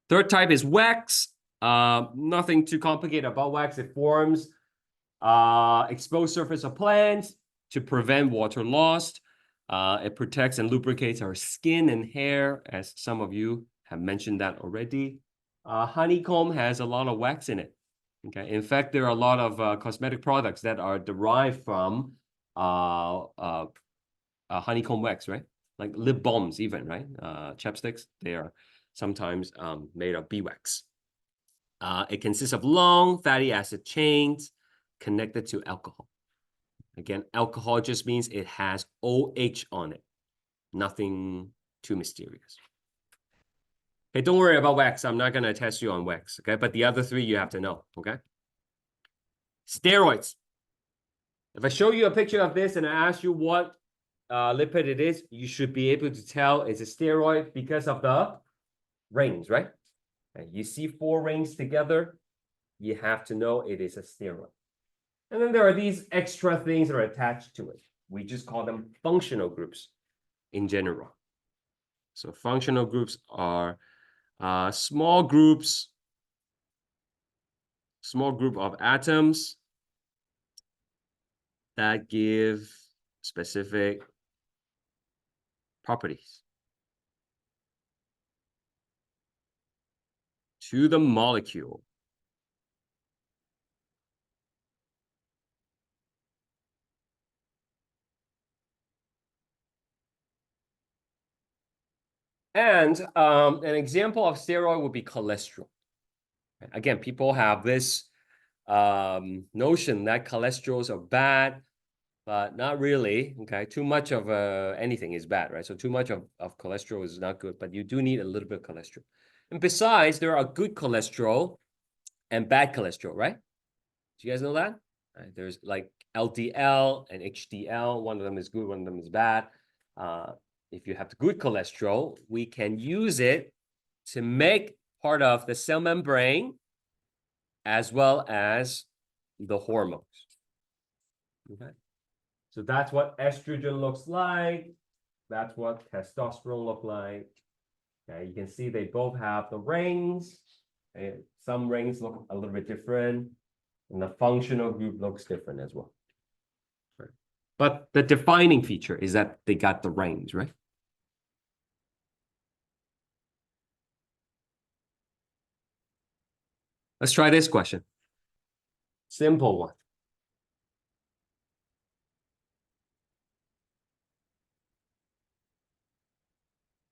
Third type is wax. Nothing too complicated about wax. It forms exposed surface of plants to prevent water loss. It protects and lubricates our skin and hair, as some of you have mentioned that already. Honeycomb has a lot of wax in it. Okay. In fact, there are a lot of cosmetic products that are derived from honeycomb wax, right? Like lip balms even, right? Chapsticks, they are sometimes made of beeswax. It consists of long fatty acid chains connected to alcohol. Again, alcohol just means it has OH on it. Nothing too mysterious. Okay, don't worry about wax. I'm not going to test you on wax, okay? But the other 3 you have to know, okay? Steroids. If I show you a picture of this and I ask you what lipid it is, you should be able to tell it's a steroid because of the rings, right? And you see 4 rings together, you have to know it is a steroid. And then there are these extra things that are attached to it. We just call them functional groups in general. So functional groups are small group of atoms that give specific properties to the molecule. And an example of steroid would be cholesterol. Again, people have this notion that cholesterols are bad, but not really. Okay, too much of anything is bad, right? So too much of cholesterol is not good, but you do need a little bit of cholesterol. And besides, there are good cholesterol and bad cholesterol, right? Do you guys know that? Right, there's like LDL and HDL. One of them is good, one of them is bad. If you have the good cholesterol, we can use it to make part of the cell membrane as well as the hormones. Okay. So that's what estrogen looks like. That's what testosterone looks like. Okay, you can see they both have the rings. And some rings look a little bit different, and the functional group looks different as well. Right. But the defining feature is that they got the rings, right? Let's try this question. Simple one.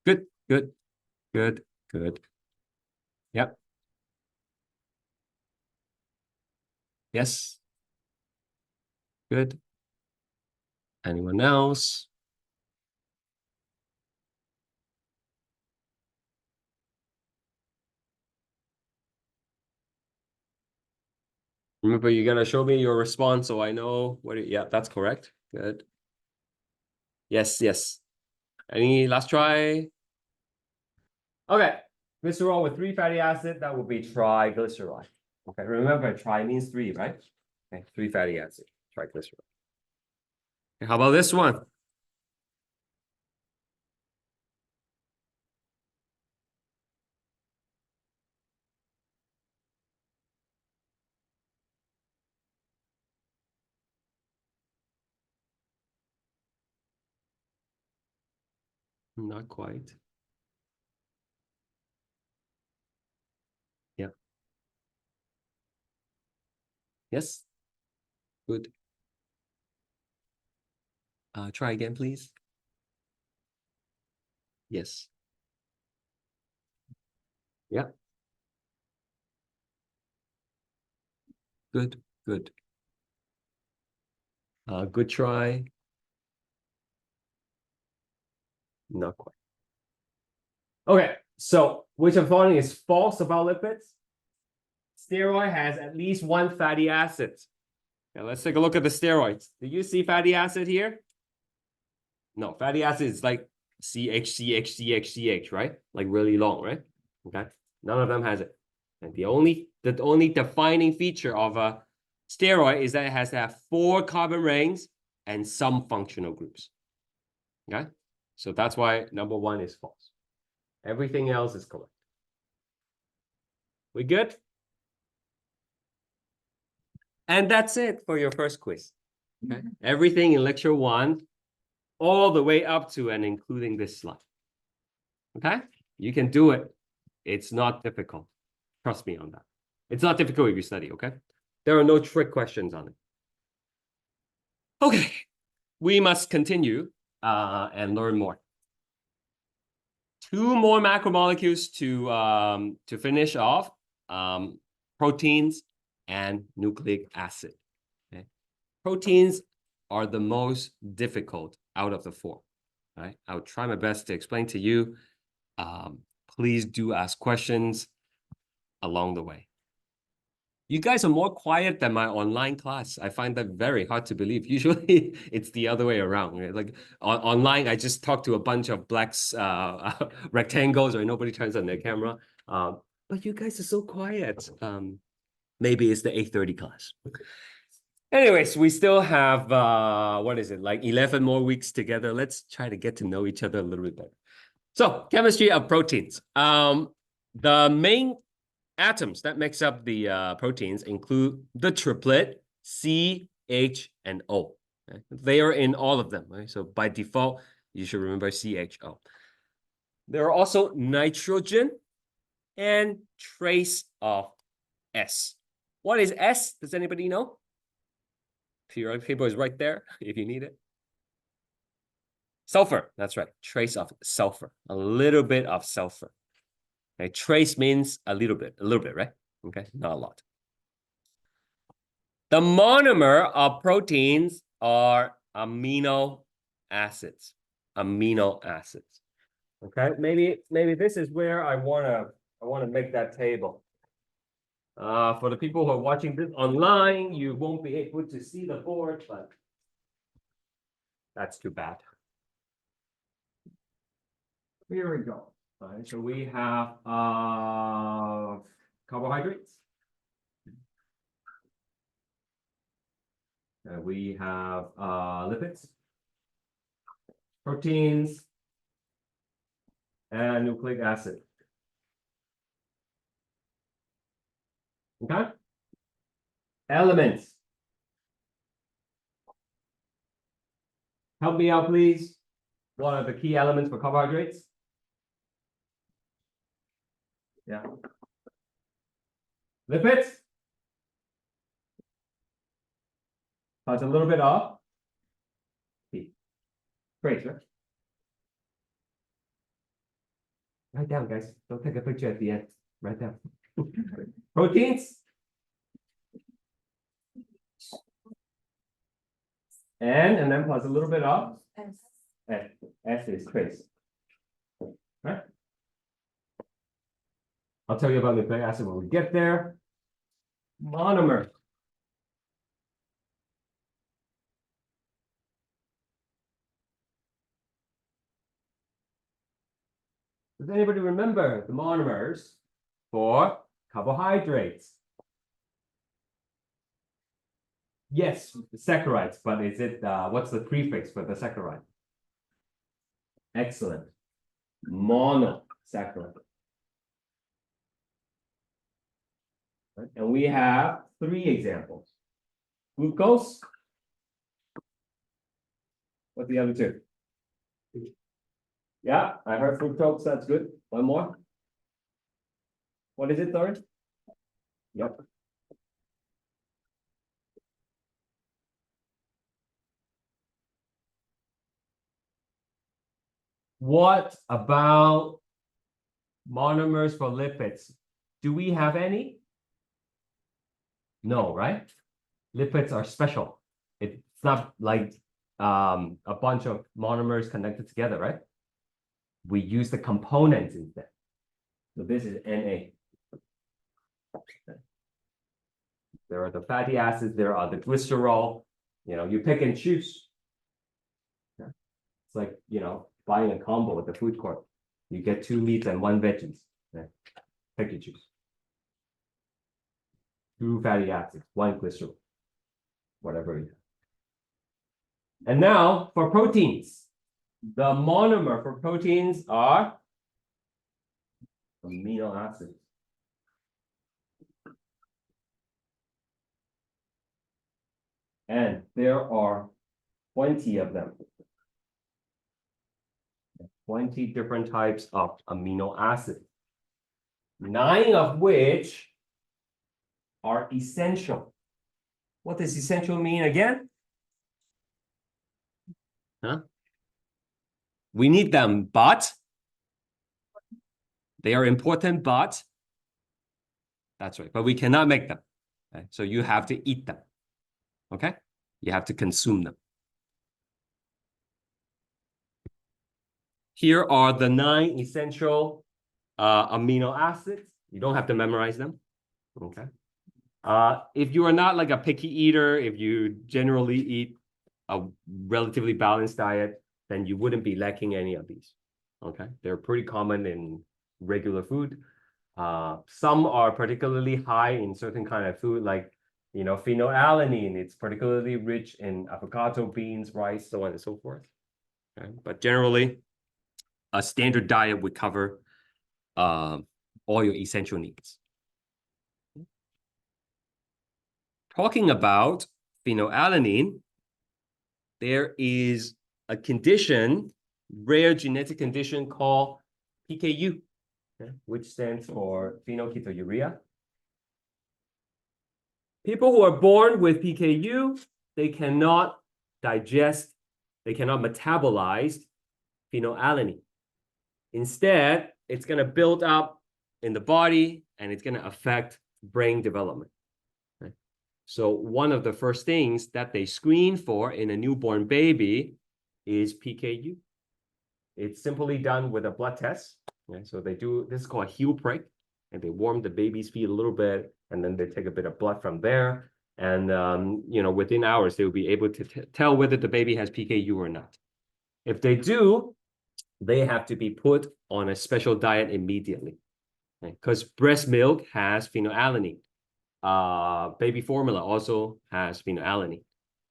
Good, good, good, good. Yep. Yes. Good. Anyone else? Remember, you're gonna show me your response so I know what it, yeah, that's correct. Good. Yes, yes. Any last try? Okay. Glycerol with 3 fatty acid, that would be triglyceride. Okay, remember tri means 3, right? Okay, 3 fatty acid, triglyceride. Okay, how about this one? Not quite. Yeah. Yes. Good. Try again, please. Yes. Yeah. Good. Good. Good try. Not quite. Okay. So which I'm finding is false about lipids. Steroid has at least 1 fatty acid. Now let's take a look at the steroids. Do you see fatty acid here? No, fatty acid is like CH, right? Like really long, right? Okay. None of them has it. And the only defining feature of a steroid is that it has to have 4 carbon rings and some functional groups. Okay. So that's why number 1 is false. Everything else is correct. We good? And that's it for your first quiz. Okay. Everything in lecture 1, all the way up to and including this slide. Okay. You can do it. It's not difficult. Trust me on that. It's not difficult if you study, okay? There are no trick questions on it. Okay, we must continue and learn more. 2 more macromolecules to finish off, proteins and nucleic acid. Okay? Proteins are the most difficult out of the 4. Right? I'll try my best to explain to you. Please do ask questions along the way. You guys are more quiet than my online class. I find that very hard to believe. Usually it's the other way around. Right? Like online, I just talk to a bunch of black rectangles or nobody turns on their camera. But you guys are so quiet. Maybe it's the 8:30 class. Anyways, we still have, what is it, like 11 more weeks together. Let's try to get to know each other a little bit better. So chemistry of proteins. The main atoms that makes up the proteins include the triplet C, H, and O. Okay? They are in all of them. Right? So by default, you should remember CHO. There are also nitrogen and trace of S. What is S? Does anybody know? Periodic table is right there if you need it. Sulfur, that's right. Trace of sulfur. A little bit of sulfur. Okay, trace means a little bit, right? Okay, not a lot. The monomer of proteins are amino acids. Amino acids. Okay, maybe this is where I wanna make that table. For the people who are watching this online, you won't be able to see the board, but that's too bad. Here we go. All right, so we have carbohydrates. We have lipids, proteins, and nucleic acid. Okay? Elements. Help me out, please. What are the key elements for carbohydrates? Yeah. Lipids. That's a little bit off. Great, right? Write down, guys. Don't take a picture at the end. Write down. Proteins. And then plus a little bit of S. S is trace. Right? I'll tell you about nucleic acid when we get there. Monomer. Does anybody remember the monomers for carbohydrates? Yes, the saccharides, but is it what's the prefix for the saccharide? Excellent. Monosaccharide. Right? And we have 3 examples. Glucose. What's the other 2? Yeah, I heard fructose. That's good. One more. What is it, third? Yep. What about monomers for lipids? Do we have any? No, right? Lipids are special. It's not like a bunch of monomers connected together, right? We use the components instead. So this is Na. There are the fatty acids, there are the glycerol. You know, you pick and choose. Yeah. It's like, buying a combo at the food court. You get 2 meats and 1 veggies. Okay. Pick and choose. 2 fatty acids, 1 glycerol, whatever you have. And now for proteins. The monomer for proteins are amino acids. And there are 20 of them. 20 different types of amino acids. 9 of which are essential. What does essential mean again? Huh? We need them, but they are important, but that's right. But we cannot make them. Okay? So you have to eat them. Okay? You have to consume them. Here are the 9 essential amino acids. You don't have to memorize them. Okay. If you are not like a picky eater, if you generally eat a relatively balanced diet, then you wouldn't be lacking any of these. Okay. They're pretty common in regular food. Some are particularly high in certain kind of food, like phenylalanine. It's particularly rich in avocado, beans, rice, so on and so forth. Okay. But generally, a standard diet would cover all your essential needs. Talking about phenylalanine, there is a condition, rare genetic condition called PKU, okay, which stands for phenylketonuria. People who are born with PKU, they cannot digest, they cannot metabolize phenylalanine. Instead, it's going to build up in the body and it's going to affect brain development. Okay? So one of the first things that they screen for in a newborn baby is PKU. It's simply done with a blood test. Okay? So they do, this is called a heel prick, and they warm the baby's feet a little bit, and then they take a bit of blood from there. And, within hours, they'll be able to tell whether the baby has PKU or not. If they do, they have to be put on a special diet immediately, because breast milk has phenylalanine. Baby formula also has phenylalanine.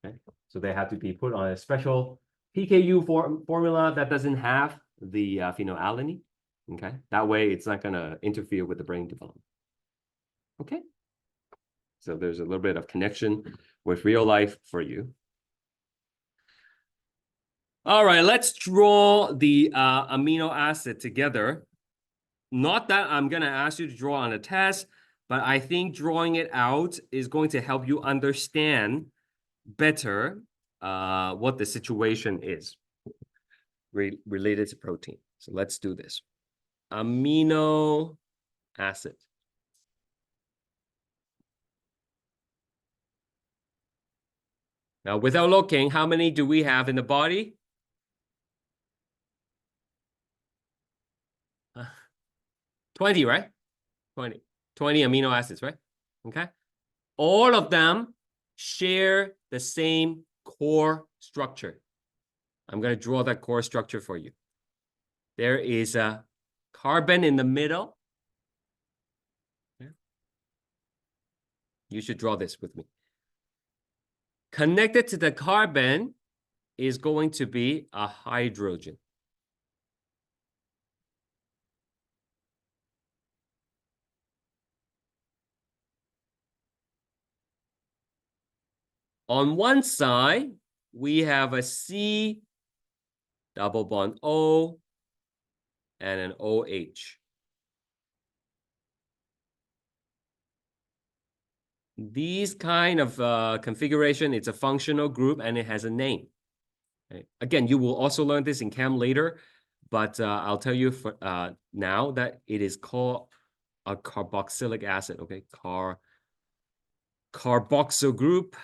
Okay? So they have to be put on a special PKU formula that doesn't have the phenylalanine. Okay, that way it's not going to interfere with the brain development. Okay, so there's a little bit of connection with real life for you. All right, let's draw the amino acid together. Not that I'm going to ask you to draw on a test, but I think drawing it out is going to help you understand better what the situation is related to protein. So let's do this. Amino acid. Now, without looking, how many do we have in the body? 20, right? 20 amino acids, right? Okay. All of them share the same core structure. I'm going to draw that core structure for you. There is a carbon in the middle. Okay. You should draw this with me. Connected to the carbon is going to be a hydrogen. On one side, we have a C double bond O and an OH. These kind of configuration, it's a functional group and it has a name. Okay. Again, you will also learn this in chem later, but I'll tell you for now that it is called a carboxylic acid. Okay, carboxyl group.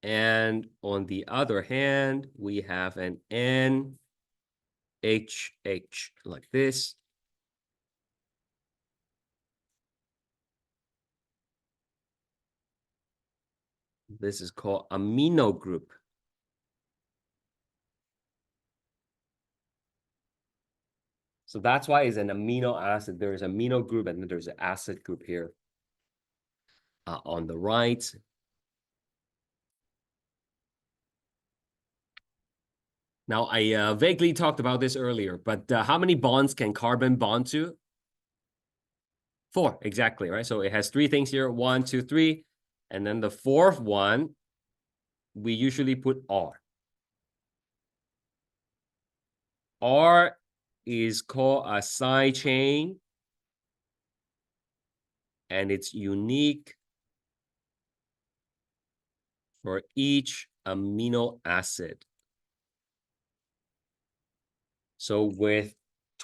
And on the other hand, we have an NHH like this. This is called amino group. So that's why it's an amino acid. There is amino group and then there's an acid group here on the right. Now, I vaguely talked about this earlier, but how many bonds can carbon bond to? 4, exactly, right? So it has 3 things here, 1, 2, 3. And then the 4th one, we usually put R. R is called a side chain, and it's unique for each amino acid. So with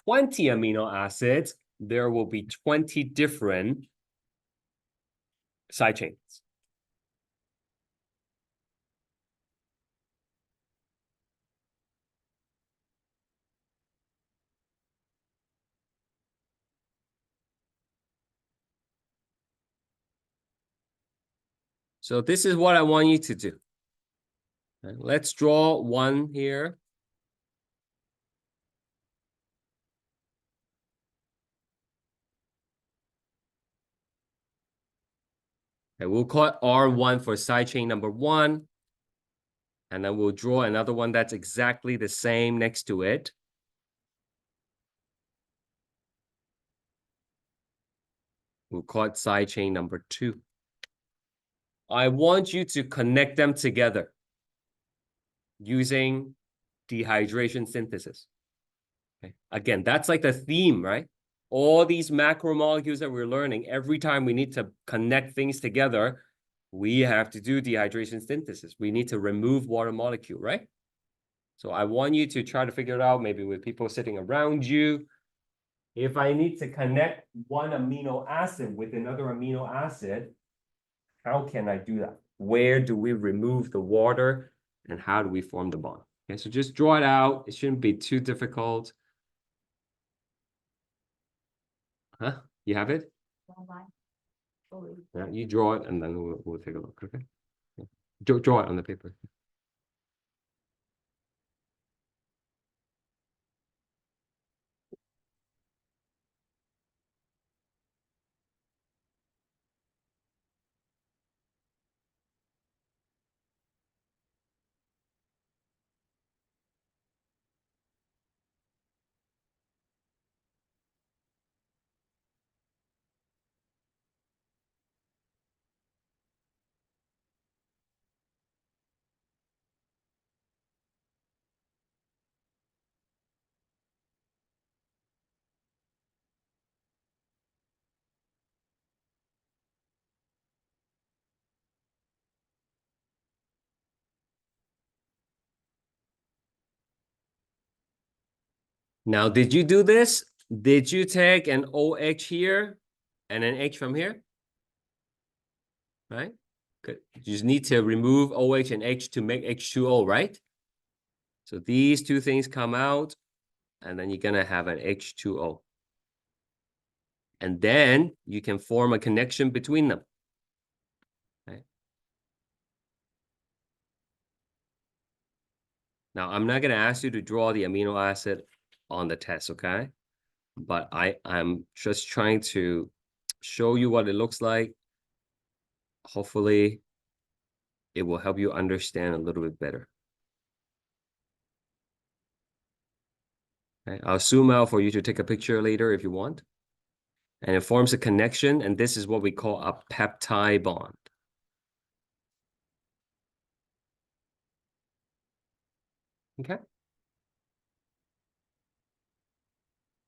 20 amino acids, there will be 20 different side chains. So this is what I want you to do. Let's draw one here. Okay, we'll call it R1 for side chain number 1. And then we'll draw another one that's exactly the same next to it. We'll call it side chain number 2. I want you to connect them together using dehydration synthesis. Okay. Again, that's like the theme, right? All these macromolecules that we're learning, every time we need to connect things together, we have to do dehydration synthesis. We need to remove water molecule, right? So I want you to try to figure it out, maybe with people sitting around you. If I need to connect one amino acid with another amino acid, how can I do that? Where do we remove the water and how do we form the bond? Okay, so just draw it out. It shouldn't be too difficult. Huh? You have it? Yeah, you draw it and then we'll take a look, okay? Yeah. Draw it on the paper. Now, did you do this? Did you take an OH here and an H from here? Right? Good. You just need to remove OH and H to make H2O, right? So these two things come out, and then you're going to have an H2O. And then you can form a connection between them. Okay. Now, I'm not going to ask you to draw the amino acid on the test, okay? But I'm just trying to show you what it looks like. Hopefully, it will help you understand a little bit better. Okay, I'll zoom out for you to take a picture later if you want. And it forms a connection, and this is what we call a peptide bond. Okay.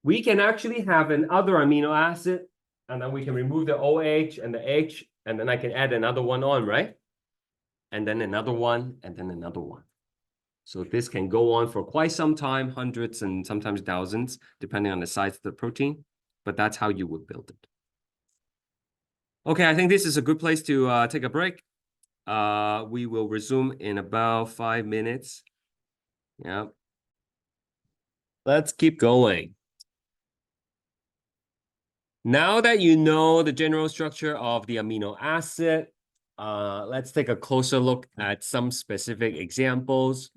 We can actually have another amino acid, and then we can remove the OH and the H, and then I can add another one on, right? And then another one, and then another one. So this can go on for quite some time, hundreds and sometimes thousands, depending on the size of the protein. But that's how you would build it. Okay, I think this is a good place to take a break. We will resume in about 5 minutes. Yeah. Let's keep going. Now that you know the general structure of the amino acid, let's take a closer look at some specific examples.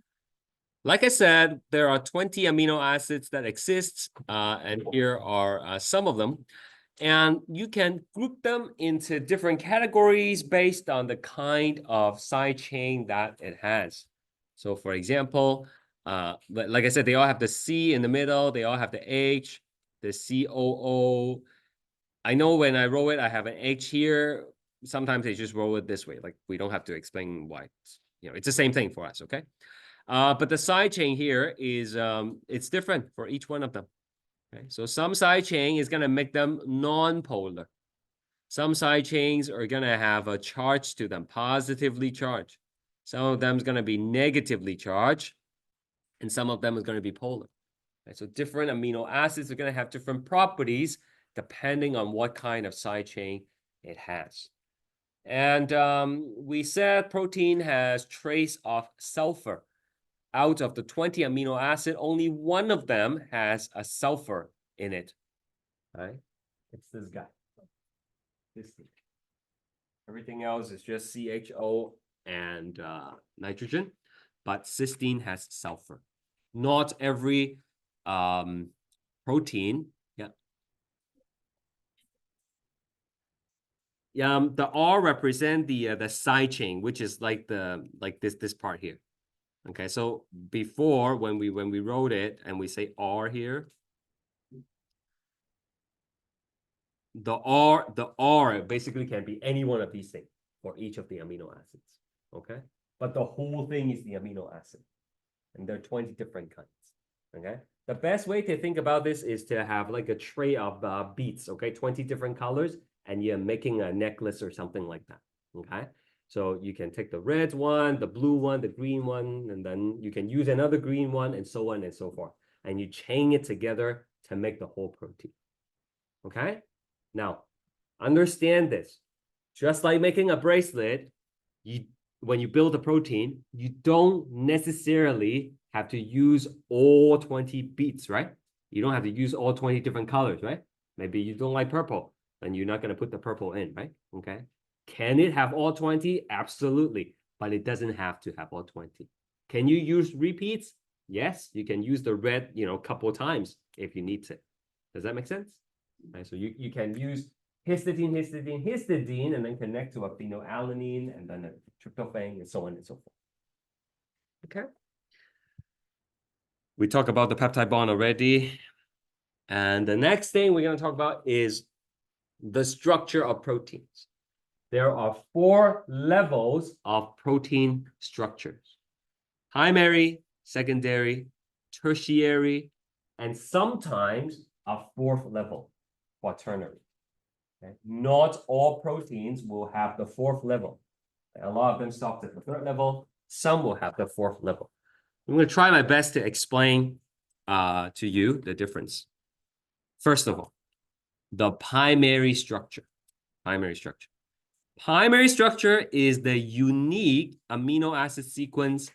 Like I said, there are 20 amino acids that exist, and here are some of them. And you can group them into different categories based on the kind of side chain that it has. So for example, like I said, they all have the C in the middle, they all have the H, the COO. I know when I roll it, I have an H here. Sometimes they just roll it this way. Like we don't have to explain why. It's the same thing for us, okay? But the side chain here is, it's different for each one of them. Okay, so some side chain is going to make them non-polar. Some side chains are going to have a charge to them, positively charged. Some of them is going to be negatively charged, and some of them is going to be polar. Okay, so different amino acids are going to have different properties depending on what kind of side chain it has. And we said protein has trace of sulfur. Out of the 20 amino acid, only one of them has a sulfur in it. Right? It's this guy. This thing. Everything else is just CHO and nitrogen, but cysteine has sulfur. Not every protein. The R represent the side chain, which is like this part here. Okay, so before when we wrote it and we say R here, the R basically can be any one of these things for each of the amino acids. Okay, but the whole thing is the amino acid, and there are 20 different kinds. Okay, the best way to think about this is to have like a tray of beads. Okay, 20 different colors, and you're making a necklace or something like that. Okay. So you can take the red one, the blue one, the green one, and then you can use another green one, and so on and so forth. And you chain it together to make the whole protein. Okay? Now, understand this. Just like making a bracelet, when you build a protein, you don't necessarily have to use all 20 beads, right? You don't have to use all 20 different colors, right? Maybe you don't like purple, then you're not going to put the purple in, right? Okay. Can it have all 20? Absolutely, but it doesn't have to have all 20. Can you use repeats? Yes, you can use the red, a couple of times if you need to. Does that make sense? Okay, so you can use histidine, histidine, histidine, and then connect to a phenylalanine, and then a tryptophan, and so on and so forth. Okay. We talked about the peptide bond already. And the next thing we're going to talk about is the structure of proteins. There are 4 levels of protein structures: primary, secondary, tertiary, and sometimes a 4th level, quaternary. Okay? Not all proteins will have the 4th level. A lot of them stop at the 3rd level. Some will have the 4th level. I'm going to try my best to explain to you the difference. First of all, the primary structure. Primary structure. Primary structure is the unique amino acid sequence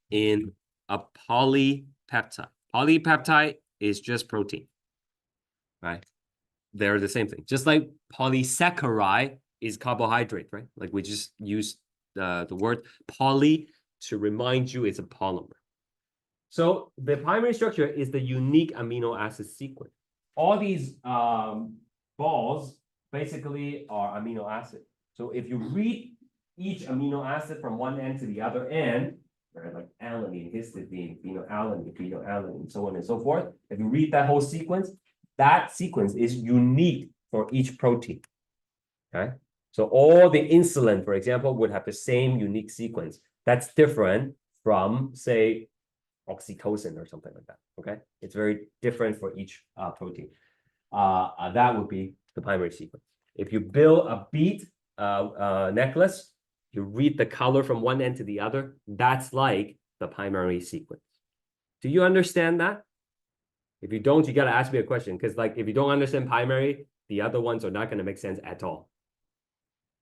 in a polypeptide. Polypeptide is just protein, right? They're the same thing. Just like polysaccharide is carbohydrate, right? Like we just use the word poly to remind you it's a polymer. So the primary structure is the unique amino acid sequence. All these balls basically are amino acid. So if you read each amino acid from one end to the other end, right, like alanine, histidine, phenylalanine, so on and so forth, if you read that whole sequence, that sequence is unique for each protein. Okay? So all the insulin, for example, would have the same unique sequence. That's different from, say, oxytocin or something like that. Okay? It's very different for each protein. That would be the primary sequence. If you build a bead necklace, you read the color from one end to the other, that's like the primary sequence. Do you understand that? If you don't, you got to ask me a question, because like if you don't understand primary, the other ones are not going to make sense at all.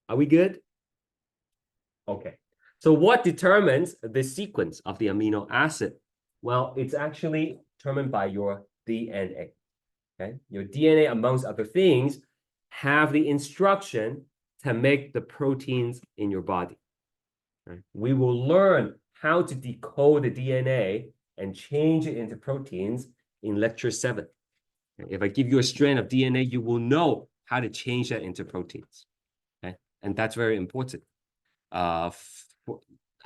Are we good? Okay. So what determines the sequence of the amino acid? Well, it's actually determined by your DNA. Okay, your DNA, amongst other things, have the instruction to make the proteins in your body. Right? We will learn how to decode the DNA and change it into proteins in lecture 7. If I give you a strand of DNA, you will know how to change that into proteins. Okay? And that's very important. I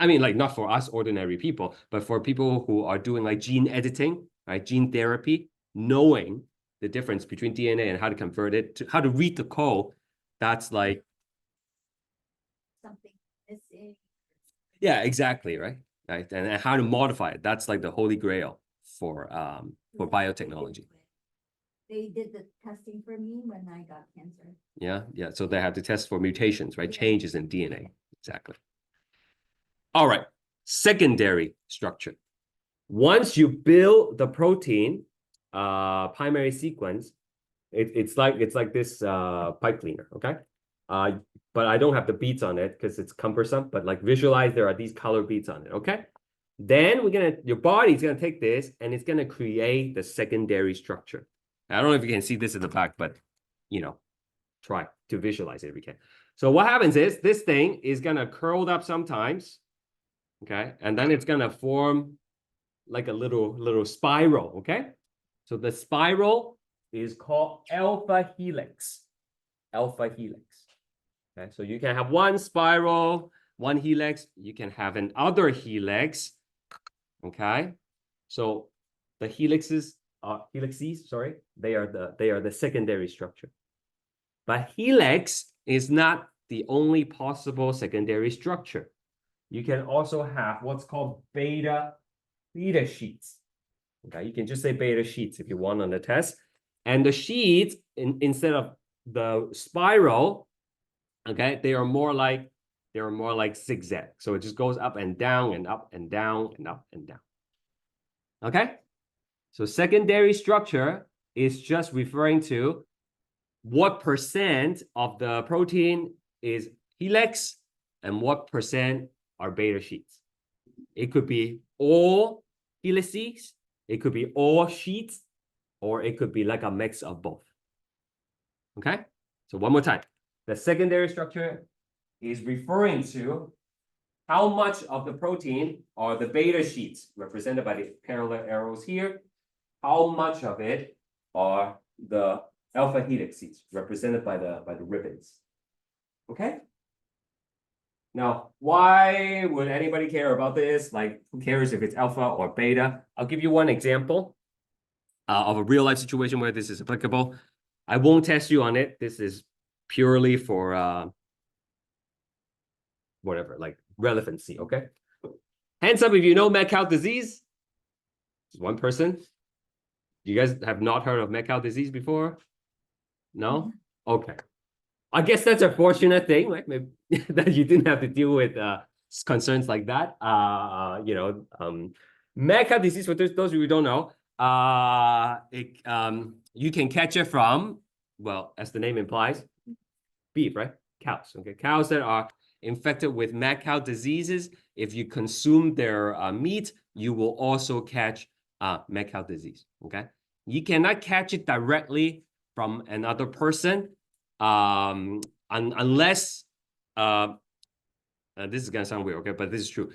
mean, like, not for us ordinary people, but for people who are doing like gene editing, right? Gene therapy, knowing the difference between DNA and how to convert it, to how to read the code, that's like something missing. Yeah, exactly, right? Right. And how to modify it. That's like the holy grail for biotechnology. They did the testing for me when I got cancer. Yeah, yeah. So they have to test for mutations, right? Yeah. Changes in DNA. Exactly. All right. Secondary structure. Once you build the protein primary sequence, it's like this pipe cleaner, okay? But I don't have the beads on it because it's cumbersome, but like visualize there are these color beads on it, okay? Then your body's gonna take this and it's gonna create the secondary structure. I don't know if you can see this in the back, but try to visualize it if you can. So what happens is this thing is gonna curl up sometimes, okay? And then it's gonna form like a little spiral, okay? So the spiral is called alpha helix. Alpha helix. Okay, so you can have one spiral, one helix. You can have another helix. Okay, so the helices, sorry, they are the secondary structure. But helix is not the only possible secondary structure. You can also have what's called beta sheets. Okay, you can just say beta sheets if you want on the test. And the sheets, instead of the spiral, okay, they are more like zigzag. So it just goes up and down and up and down and up and down. Okay, so secondary structure is just referring to what percent of the protein is helix and what percent are beta sheets. It could be all helices, it could be all sheets, or it could be like a mix of both. Okay, so one more time. The secondary structure is referring to how much of the protein are the beta sheets, represented by the parallel arrows here. How much of it are the alpha helices, represented by the ribbons. Okay. Now, why would anybody care about this? Like, who cares if it's alpha or beta? I'll give you one example of a real life situation where this is applicable. I won't test you on it. This is purely for whatever, like relevancy, okay? Hands up if you know mad cow disease. One person. You guys have not heard of mad cow disease before? No? Okay. I guess that's a fortunate thing, right? Maybe, that you didn't have to deal with concerns like that. Mad cow disease, for those of you who don't know, you can catch it from, well, as the name implies, beef, right? Cows, okay? Cows that are infected with mad cow diseases, if you consume their meat, you will also catch mad cow disease, okay? You cannot catch it directly from another person unless, this is gonna sound weird, okay, but this is true.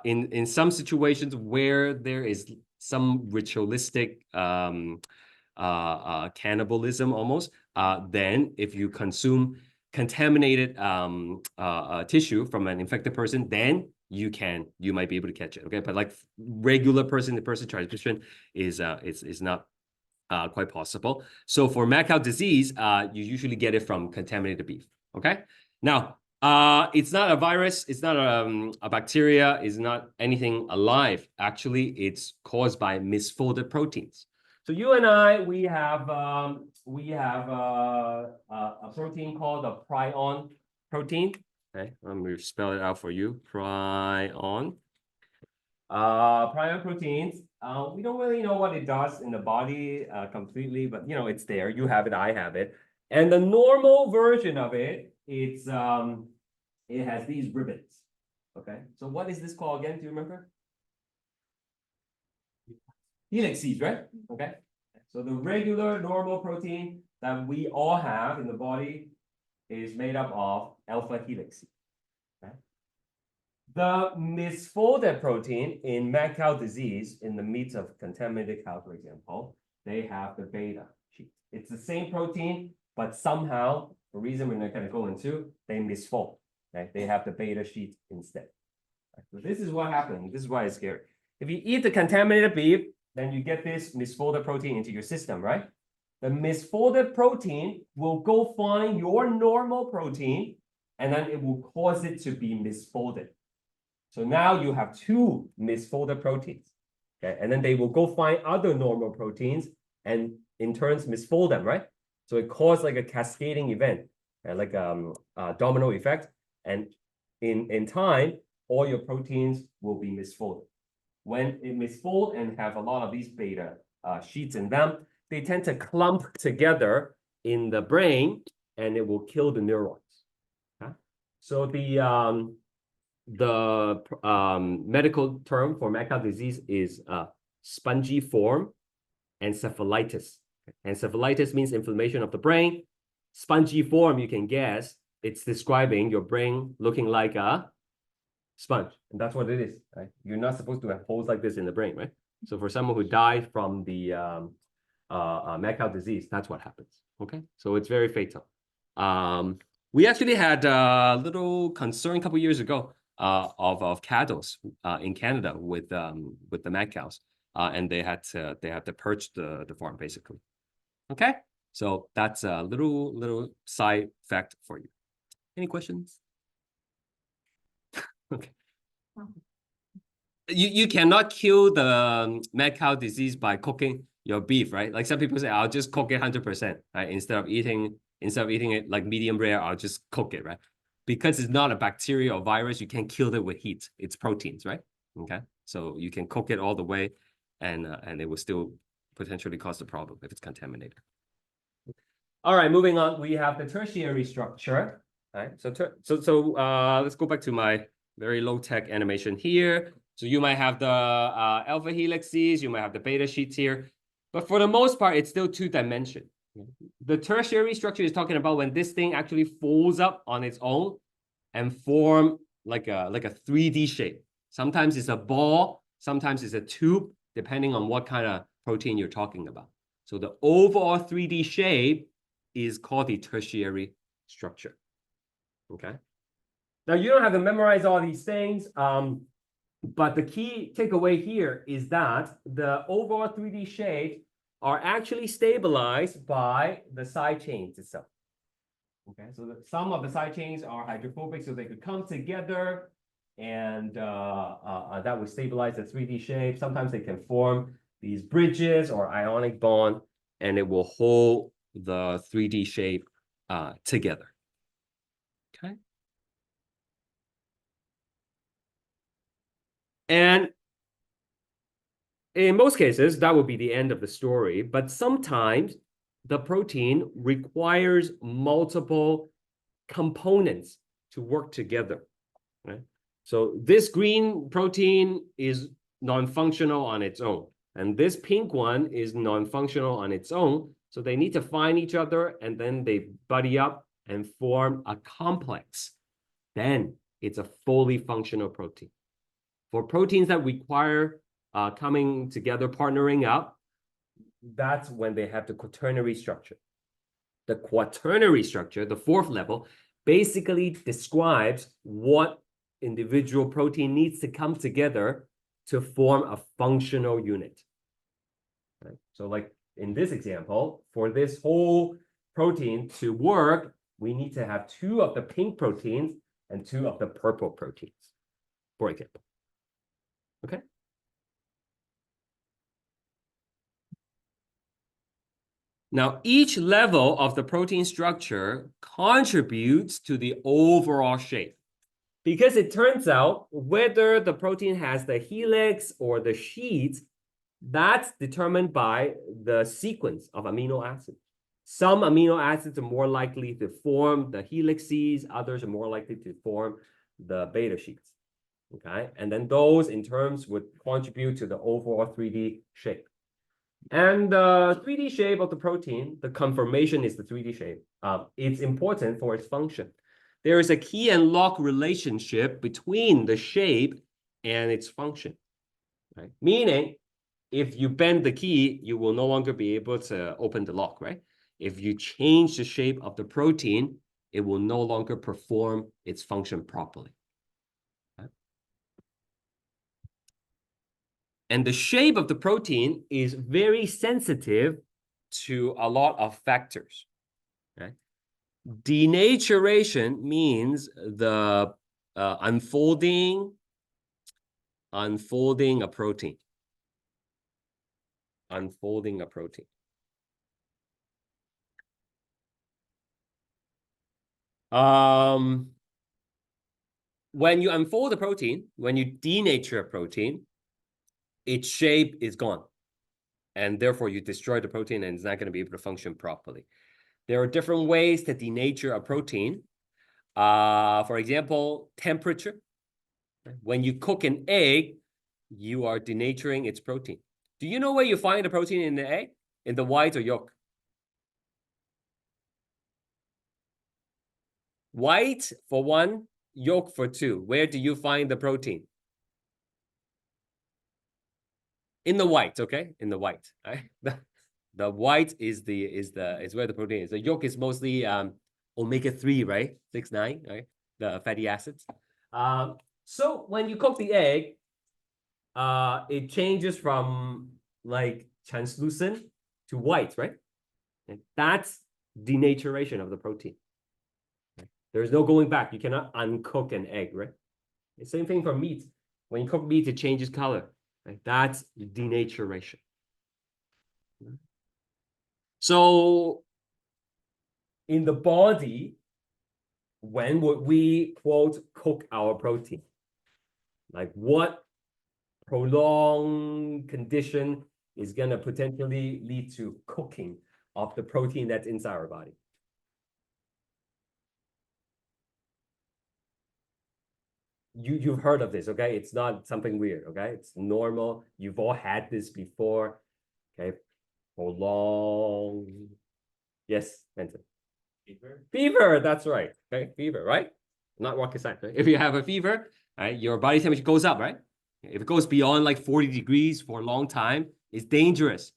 In some situations where there is some ritualistic cannibalism almost, then if you consume contaminated tissue from an infected person, then you might be able to catch it, okay? But like regular person-to-person transmission is not quite possible. So for mad cow disease, you usually get it from contaminated beef, okay? Now, it's not a virus, it's not a bacteria, it's not anything alive. Actually, it's caused by misfolded proteins. So you and I, we have a protein called the prion protein. Okay, let me spell it out for you. Prion. Prion proteins. We don't really know what it does in the body completely, but it's there. You have it, I have it. And the normal version of it, it has these ribbons. Okay, so what is this called again? Do you remember? Helices, right? Okay. So the regular normal protein that we all have in the body is made up of alpha helix. Okay? The misfolded protein in mad cow disease, in the meat of contaminated cow, for example, they have the beta sheet. It's the same protein, but somehow, the reason we're not going to go into, they misfold. Okay? They have the beta sheet instead. Right? So this is what happens. This is why it's scary. If you eat the contaminated beef, then you get this misfolded protein into your system, right? The misfolded protein will go find your normal protein, and then it will cause it to be misfolded. So now you have two misfolded proteins, okay? And then they will go find other normal proteins and in turns misfold them, right? So it causes like a cascading event, like a domino effect. And in time, all your proteins will be misfolded. When it misfold and have a lot of these beta sheets in them, they tend to clump together in the brain, and it will kill the neurons. Okay? So the medical term for mad cow disease is spongiform encephalitis. Encephalitis means inflammation of the brain. Spongiform, you can guess, it's describing your brain looking like a sponge, and that's what it is. Right? You're not supposed to have holes like this in the brain, right? So for someone who died from the mad cow disease, that's what happens. Okay, so it's very fatal. We actually had a little concern a couple years ago of cattle in Canada with the mad cows, and they had to purge the farm basically. Okay, so that's a little side fact for you. Any questions? Okay. You cannot kill the mad cow disease by cooking your beef, right? Like some people say, I'll just cook it 100%, right? Instead of eating it like medium rare, I'll just cook it, right? Because it's not a bacteria or virus, you can't kill it with heat. It's proteins, right? Okay, so you can cook it all the way, and it will still potentially cause the problem if it's contaminated. All right, moving on. We have the tertiary structure. All right, so let's go back to my very low-tech animation here. So you might have the alpha helixes, you might have the beta sheets here, but for the most part, it's still two-dimensional. The tertiary structure is talking about when this thing actually folds up on its own and form like a 3D shape. Sometimes it's a ball, sometimes it's a tube, depending on what kind of protein you're talking about. So the overall 3D shape is called the tertiary structure. Okay. Now you don't have to memorize all these things, but the key takeaway here is that the overall 3D shapes are actually stabilized by the side chains itself. Okay, so some of the side chains are hydrophobic, so they could come together, and that would stabilize the 3D shape. Sometimes they can form these bridges or ionic bond, and it will hold the 3D shape together. Okay. And in most cases, that would be the end of the story. But sometimes the protein requires multiple components to work together. Right? So this green protein is non-functional on its own. And this pink one is non-functional on its own. So they need to find each other, and then they buddy up and form a complex. Then it's a fully functional protein. For proteins that require coming together, partnering up, that's when they have the quaternary structure. The quaternary structure, the fourth level, basically describes what individual protein needs to come together to form a functional unit. Right? So like in this example, for this whole protein to work, we need to have two of the pink proteins and two of the purple proteins, for example. Okay. Now, each level of the protein structure contributes to the overall shape. Because it turns out whether the protein has the helix or the sheet, that's determined by the sequence of amino acids. Some amino acids are more likely to form the helixes, others are more likely to form the beta sheets. Okay, and then those in terms would contribute to the overall 3D shape. And the 3D shape of the protein, the conformation is the 3D shape. It's important for its function. There is a key and lock relationship between the shape and its function, right? Meaning, if you bend the key, you will no longer be able to open the lock, right? If you change the shape of the protein, it will no longer perform its function properly. Right? And the shape of the protein is very sensitive to a lot of factors. Okay? Denaturation means the unfolding a protein. Unfolding a protein. When you unfold a protein, when you denature a protein, its shape is gone. And therefore, you destroy the protein and it's not going to be able to function properly. There are different ways to denature a protein. For example, temperature. When you cook an egg, you are denaturing its protein. Do you know where you find the protein in the egg? In the white or yolk? White for one, yolk for two. Where do you find the protein? In the white, okay? In the white. Right? The white is where the protein is. The yolk is mostly omega-3, right? 6, 9, right? The fatty acids. So when you cook the egg, it changes from like translucent to white, right? And that's denaturation of the protein. There's no going back. You cannot uncook an egg, right? The same thing for meat. When you cook meat, it changes color. Right? That's denaturation. So in the body, when would we, quote, cook our protein? Like what prolonged condition is going to potentially lead to cooking of the protein that's inside our body? You've heard of this, okay? It's not something weird, okay? It's normal. You've all had this before, okay? Prolonged. Yes, Benson. Fever? Fever, that's right. Okay, fever, right? Not rocket science. Right? If you have a fever, right, your body temperature goes up, right? If it goes beyond like 40 degrees for a long time, it's dangerous.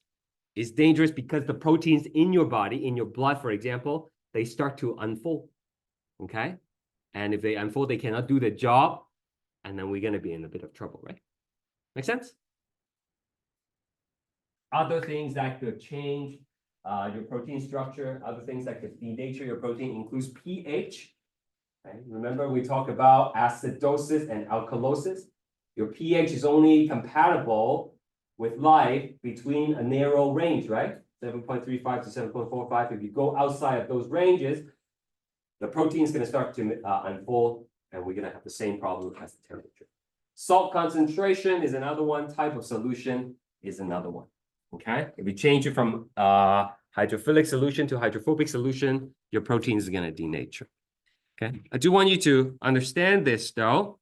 It's dangerous because the proteins in your body, in your blood, for example, they start to unfold, okay? And if they unfold, they cannot do the job, and then we're going to be in a bit of trouble, right? Make sense? Other things that could change your protein structure, other things that could denature your protein includes pH. Okay? Remember, we talked about acidosis and alkalosis. Your pH is only compatible with life between a narrow range, right? 7.35 to 7.45. If you go outside of those ranges, the protein is going to start to unfold, and we're going to have the same problem as the temperature. Salt concentration is another one. Type of solution is another one. Okay, if you change it from hydrophilic solution to hydrophobic solution, your protein is going to denature. Okay, I do want you to understand this though.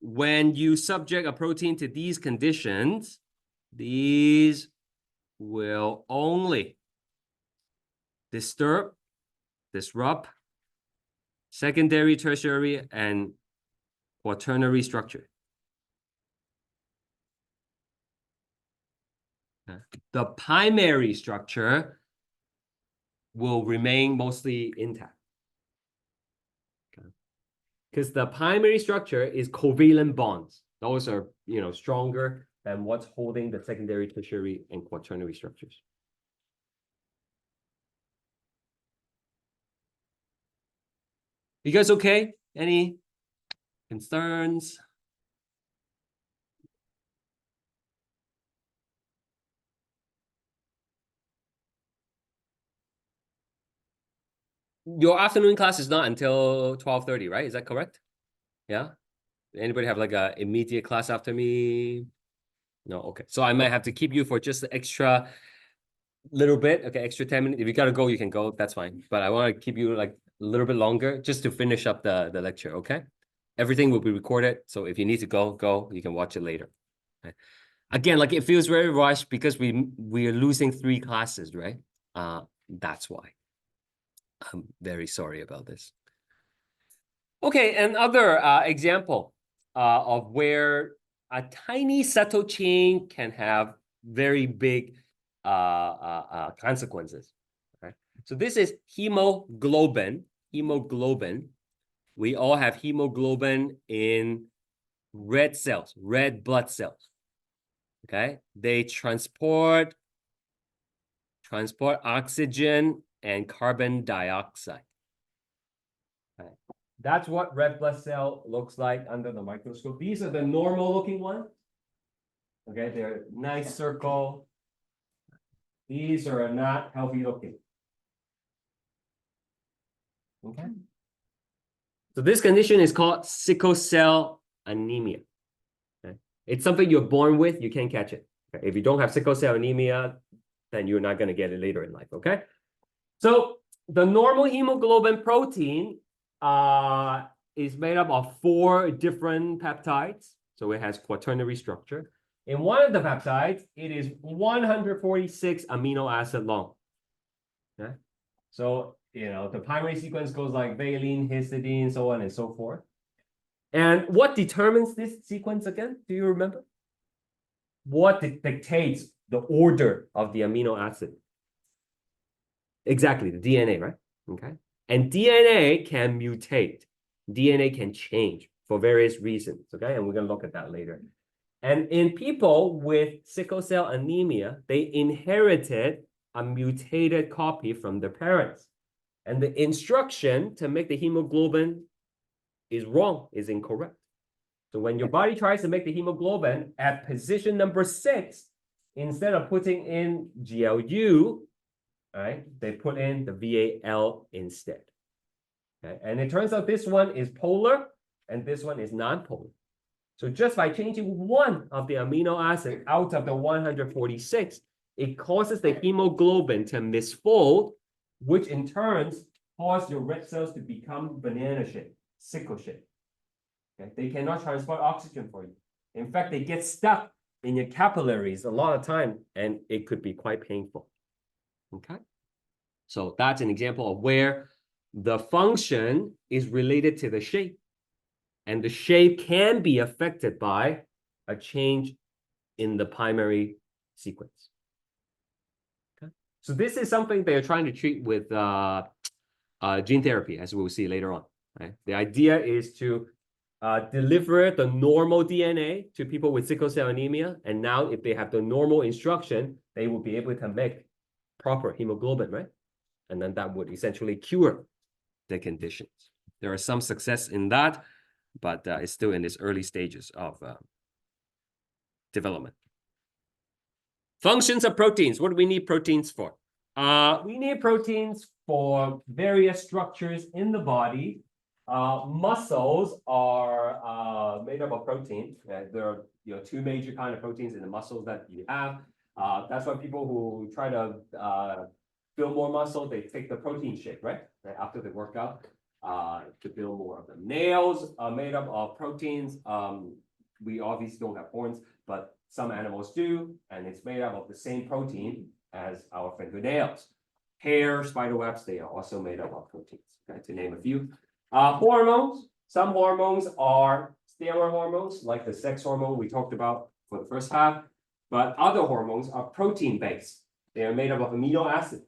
When you subject a protein to these conditions, these will only disrupt secondary, tertiary, and quaternary structure. The primary structure will remain mostly intact. Because the primary structure is covalent bonds. Those are, stronger than what's holding the secondary, tertiary, and quaternary structures. You guys okay? Any concerns? Your afternoon class is not until 12:30, right? Is that correct? Yeah? Anybody have like a immediate class after me? No, okay. So I might have to keep you for just the extra little bit, okay, extra 10 minutes. If you gotta go, you can go, that's fine. But I want to keep you like a little bit longer just to finish up the lecture, okay? Everything will be recorded, so if you need to go, you can watch it later. Okay. Again, like it feels very rushed because we are losing 3 classes, right? That's why. I'm very sorry about this. Okay, another example of where a tiny subtle change can have very big consequences. Okay, so this is hemoglobin. Hemoglobin. We all have hemoglobin in red cells, red blood cells. Okay, they transport oxygen and carbon dioxide. Okay. That's what red blood cell looks like under the microscope. These are the normal looking ones. Okay, they're nice circle. These are not healthy looking. Okay. So this condition is called sickle cell anemia. Okay. It's something you're born with, you can't catch it. Okay. If you don't have sickle cell anemia, then you're not going to get it later in life. Okay. So the normal hemoglobin protein is made up of 4 different peptides. So it has quaternary structure. In one of the peptides, it is 146 amino acid long. Okay? So, the primary sequence goes like valine, histidine, so on and so forth. And what determines this sequence again? Do you remember? What dictates the order of the amino acid? Exactly, the DNA, right? Okay. And DNA can mutate. DNA can change for various reasons, okay? And we're going to look at that later. And in people with sickle cell anemia, they inherited a mutated copy from their parents. And the instruction to make the hemoglobin is wrong, is incorrect. So when your body tries to make the hemoglobin at position number 6, instead of putting in GLU, right, they put in the VAL instead. Okay, and it turns out this one is polar and this one is non-polar. So just by changing one of the amino acid out of the 146, it causes the hemoglobin to misfold, which in turn causes your red cells to become banana shaped, sickle shaped. Okay, they cannot transport oxygen for you. In fact, they get stuck in your capillaries a lot of time, and it could be quite painful. Okay. So that's an example of where the function is related to the shape. And the shape can be affected by a change in the primary sequence. Okay. So this is something they're trying to treat with gene therapy, as we'll see later on. Right? The idea is to deliver the normal DNA to people with sickle cell anemia. And now if they have the normal instruction, they will be able to make proper hemoglobin, right? And then that would essentially cure the conditions. There are some success in that, but it's still in its early stages of development. Functions of proteins. What do we need proteins for? We need proteins for various structures in the body. Muscles are made up of protein. There are 2 major kind of proteins in the muscles that you have. That's why people who try to build more muscle, they take the protein shake, right? After they work out to build more of them. Nails are made up of proteins. We obviously don't have horns, but some animals do, and it's made up of the same protein as our fingernails. Hair, spider webs, they are also made up of proteins, okay, to name a few. Hormones, some hormones are steroid hormones, like the sex hormone we talked about for the first half, but other hormones are protein-based. They are made up of amino acid.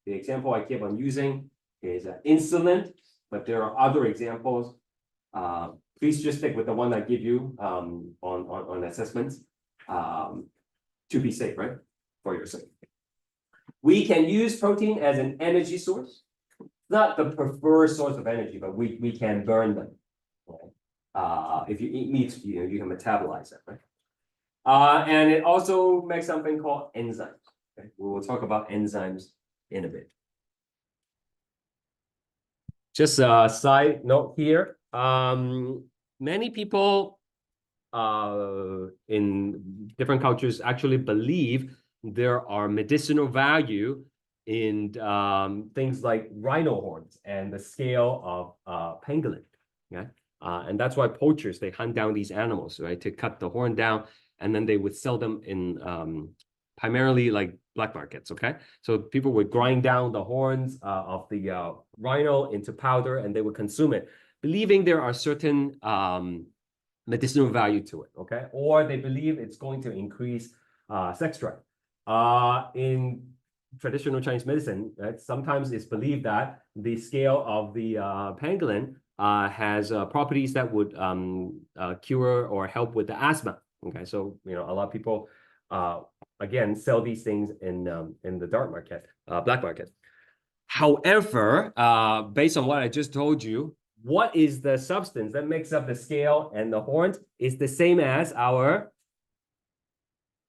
The example I keep on using is insulin, but there are other examples. Please just stick with the one I give you on assessments to be safe, right? For your sake. We can use protein as an energy source. Not the preferred source of energy, but we can burn them. Okay? If you eat meat, you can metabolize it, right? And it also makes something called enzymes. Okay? We will talk about enzymes in a bit. Just a side note here. Many people in different cultures actually believe there are medicinal value in things like rhino horns and the scale of pangolin. Yeah? And that's why poachers, they hunt down these animals, right, to cut the horn down and then they would sell them in primarily like black markets, okay? So people would grind down the horns of the rhino into powder, and they would consume it, believing there are certain medicinal value to it, okay? Or they believe it's going to increase sex drive. In traditional Chinese medicine, right, sometimes it's believed that the scale of the pangolin has properties that would cure or help with the asthma. Okay, so a lot of people again sell these things in the dark market, black market. However, based on what I just told you, what is the substance that makes up the scale and the horns is the same as our.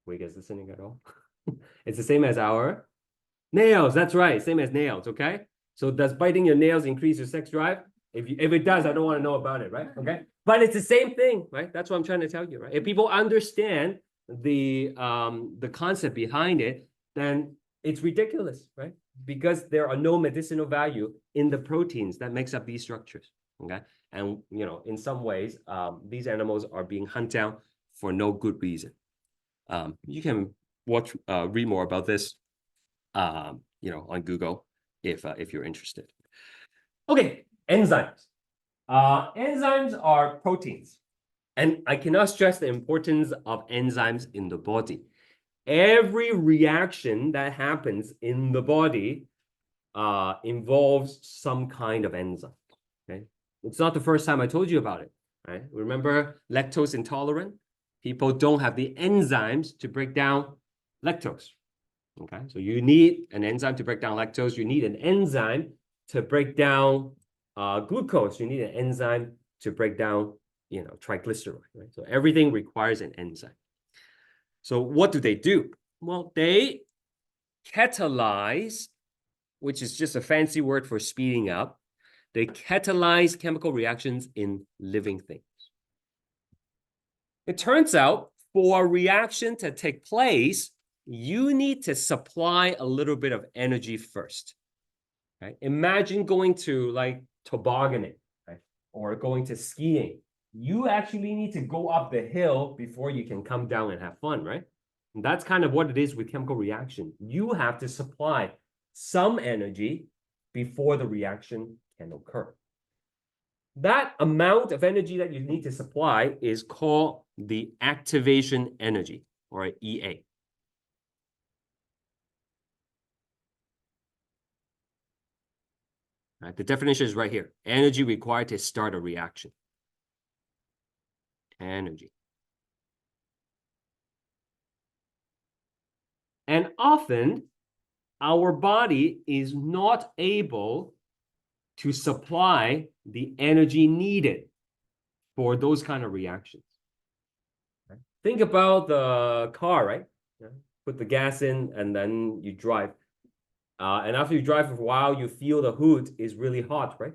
Wait, is listening at all? It's the same as our nails. That's right, same as nails. Okay. So does biting your nails increase your sex drive? If it does, I don't want to know about it, right? Okay. But it's the same thing, right? That's what I'm trying to tell you, right? If people understand the concept behind it, then it's ridiculous, right? Because there are no medicinal value in the proteins that makes up these structures. Okay. And in some ways, these animals are being hunted down for no good reason. You can read more about this, on Google if you're interested. Okay, enzymes. Enzymes are proteins, and I cannot stress the importance of enzymes in the body. Every reaction that happens in the body involves some kind of enzyme. Okay, it's not the first time I told you about it. Right? Remember lactose intolerant? People don't have the enzymes to break down lactose. Okay, so you need an enzyme to break down lactose. You need an enzyme to break down glucose. You need an enzyme to break down, triglyceride. Right? So everything requires an enzyme. So what do? Well, they catalyze, which is just a fancy word for speeding up. They catalyze chemical reactions in living things. It turns out for a reaction to take place, you need to supply a little bit of energy first. Right? Imagine going to like tobogganing, right? Or going to skiing. You actually need to go up the hill before you can come down and have fun, right? And that's kind of what it is with chemical reaction. You have to supply some energy before the reaction can occur. That amount of energy that you need to supply is called the activation energy, or EA. Right, the definition is right here. Energy required to start a reaction. Energy. And often, our body is not able to supply the energy needed for those kind of reactions. Right? Think about the car, right? Yeah. Put the gas in and then you drive. And after you drive for a while, you feel the hood is really hot, right?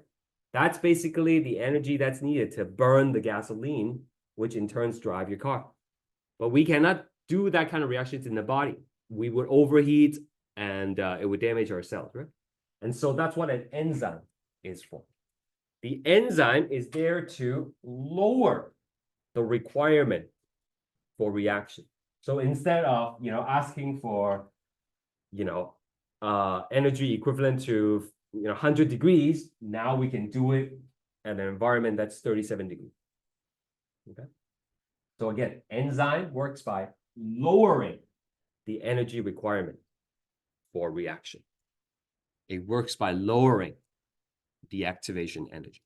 That's basically the energy that's needed to burn the gasoline, which in turn drive your car. But we cannot do that kind of reactions in the body. We would overheat and it would damage our cells, right? And so that's what an enzyme is for. The enzyme is there to lower the requirement for reaction. So instead of asking for energy equivalent to 100 degrees, now we can do it at an environment that's 37 degrees. Okay. So again, enzyme works by lowering the energy requirement for reaction. It works by lowering the activation energy.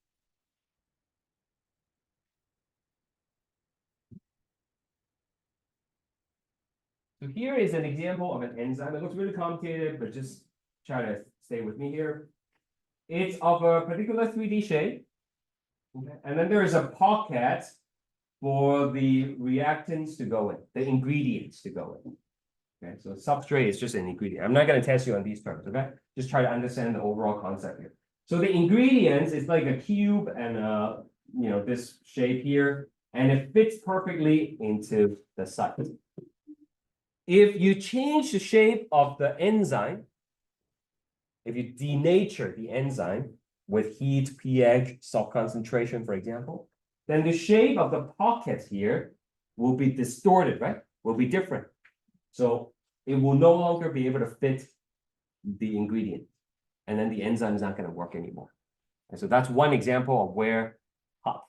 So here is an example of an enzyme. It looks really complicated, but just try to stay with me here. It's of a particular 3D shape. Okay. And then there is a pocket for the reactants to go in, the ingredients to go in. Okay, so substrate is just an ingredient. I'm not going to test you on these terms, okay? Just try to understand the overall concept here. So the ingredients is like a cube and this shape here, and it fits perfectly into the site. If you change the shape of the enzyme, if you denature the enzyme with heat, pH, salt concentration, for example, then the shape of the pocket here will be distorted, right? Will be different. So it will no longer be able to fit the ingredient. And then the enzyme is not going to work anymore. And so that's one example of where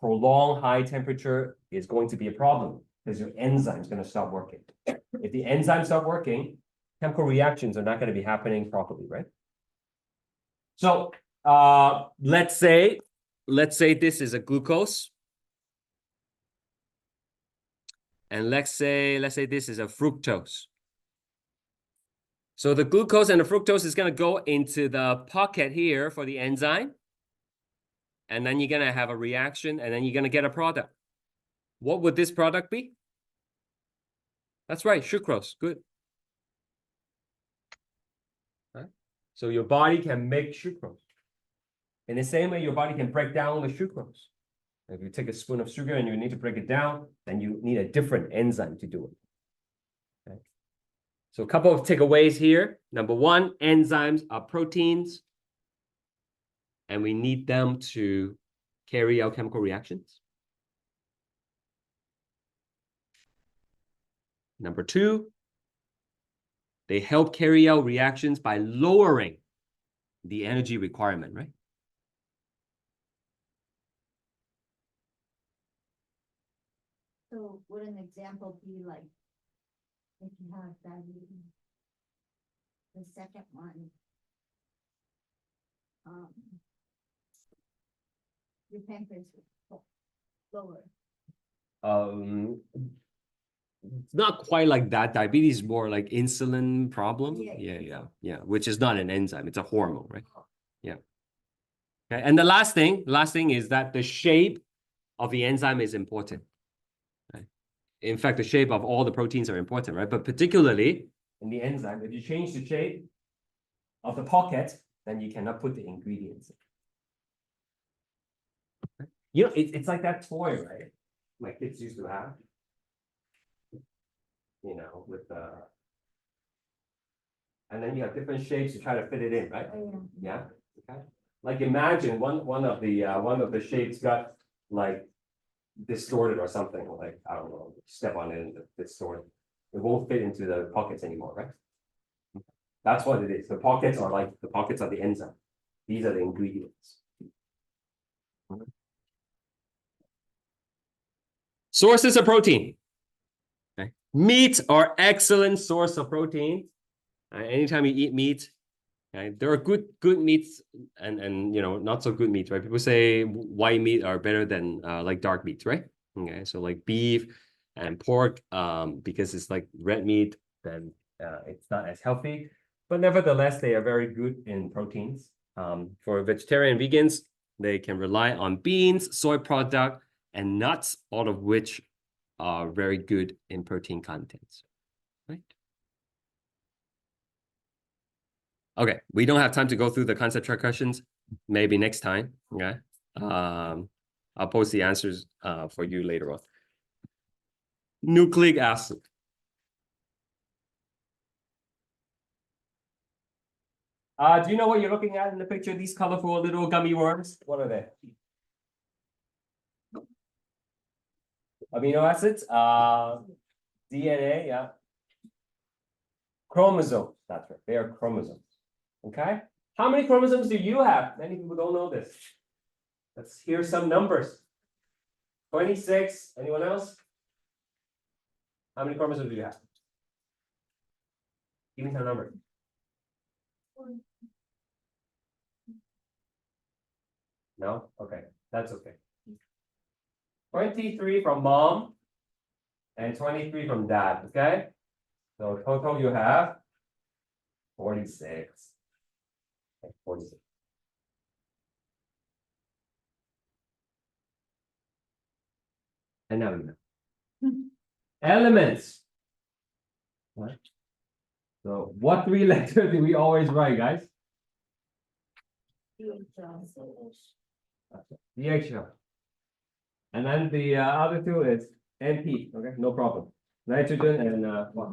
prolonged high temperature is going to be a problem because your enzyme is going to stop working. If the enzymes stop working, chemical reactions are not going to be happening properly, right? So let's say this is a glucose. And let's say this is a fructose. So the glucose and the fructose is going to go into the pocket here for the enzyme. And then you're going to have a reaction, and then you're going to get a product. What would this product be? That's right, sucrose. Good. Right? So your body can make sucrose. In the same way, your body can break down the sucrose. If you take a spoon of sugar and you need to break it down, then you need a different enzyme to do it. Okay. So a couple of takeaways here. Number one, enzymes are proteins, and we need them to carry out chemical reactions. Number two, they help carry out reactions by lowering the energy requirement, right? So would an example be like, if you have diabetes, the second one, your pancreas will lower. It's not quite like that. Diabetes is more like insulin problem. Yeah. Which is not an enzyme, it's a hormone, right? Yeah. Okay. And the last thing is that the shape of the enzyme is important. Right? In fact, the shape of all the proteins are important, right? But particularly in the enzyme, if you change the shape of the pocket, then you cannot put the ingredients in. You know, it's like that toy, right? My kids used to have. You know, with the, and then you have different shapes to try to fit it in, right? Oh, Yeah. Okay. Like imagine one of the shapes got like distorted or something, like I don't know, step on it and it's distorted. It won't fit into the pockets anymore, right? That's what it is. The pockets are like the pockets of the enzyme. These are the ingredients. Sources of protein. Okay. Meat are excellent source of protein. Anytime you eat meat, okay, there are good meats and you know not so good meats, right? People say white meat are better than like dark meats, right? Okay, so like beef and pork, because it's like red meat, then it's not as healthy, but nevertheless they are very good in proteins. For vegetarian and vegans, they can rely on beans, soy product, and nuts, all of which are very good in protein contents, right? Okay, we don't have time to go through the concept track questions. Maybe next time. Okay. I'll post the answers for you later on. Nucleic acid. Do you know what you're looking at in the picture? These colorful little gummy worms. What are they? Amino acids. DNA. Yeah. Chromosomes. That's right. They are chromosomes. Okay. How many chromosomes do you have? Many people don't know this. Let's hear some numbers. 26. Anyone else? How many chromosomes do you have? Give me some number. No? Okay. That's okay. 23 from mom and 23 from dad. Okay. So total you have 46. Okay, 46. And now we know. Elements. Right. So what three letters do we always write, guys? DHL. And then the other two is NP. Okay, no problem. Nitrogen and what?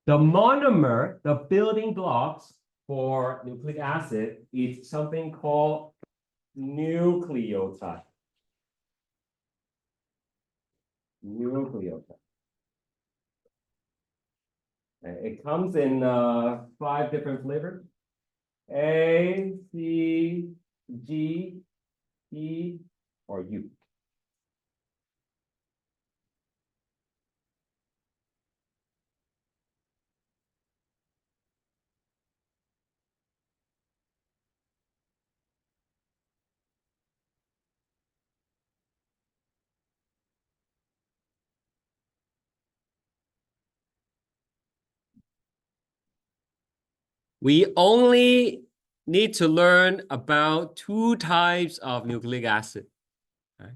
The monomer, the building blocks for nucleic acid is something called nucleotide. Nucleotide. It comes in 5 different flavors. A, C, G, E, or U. We only need to learn about 2 types of nucleic acid. Right?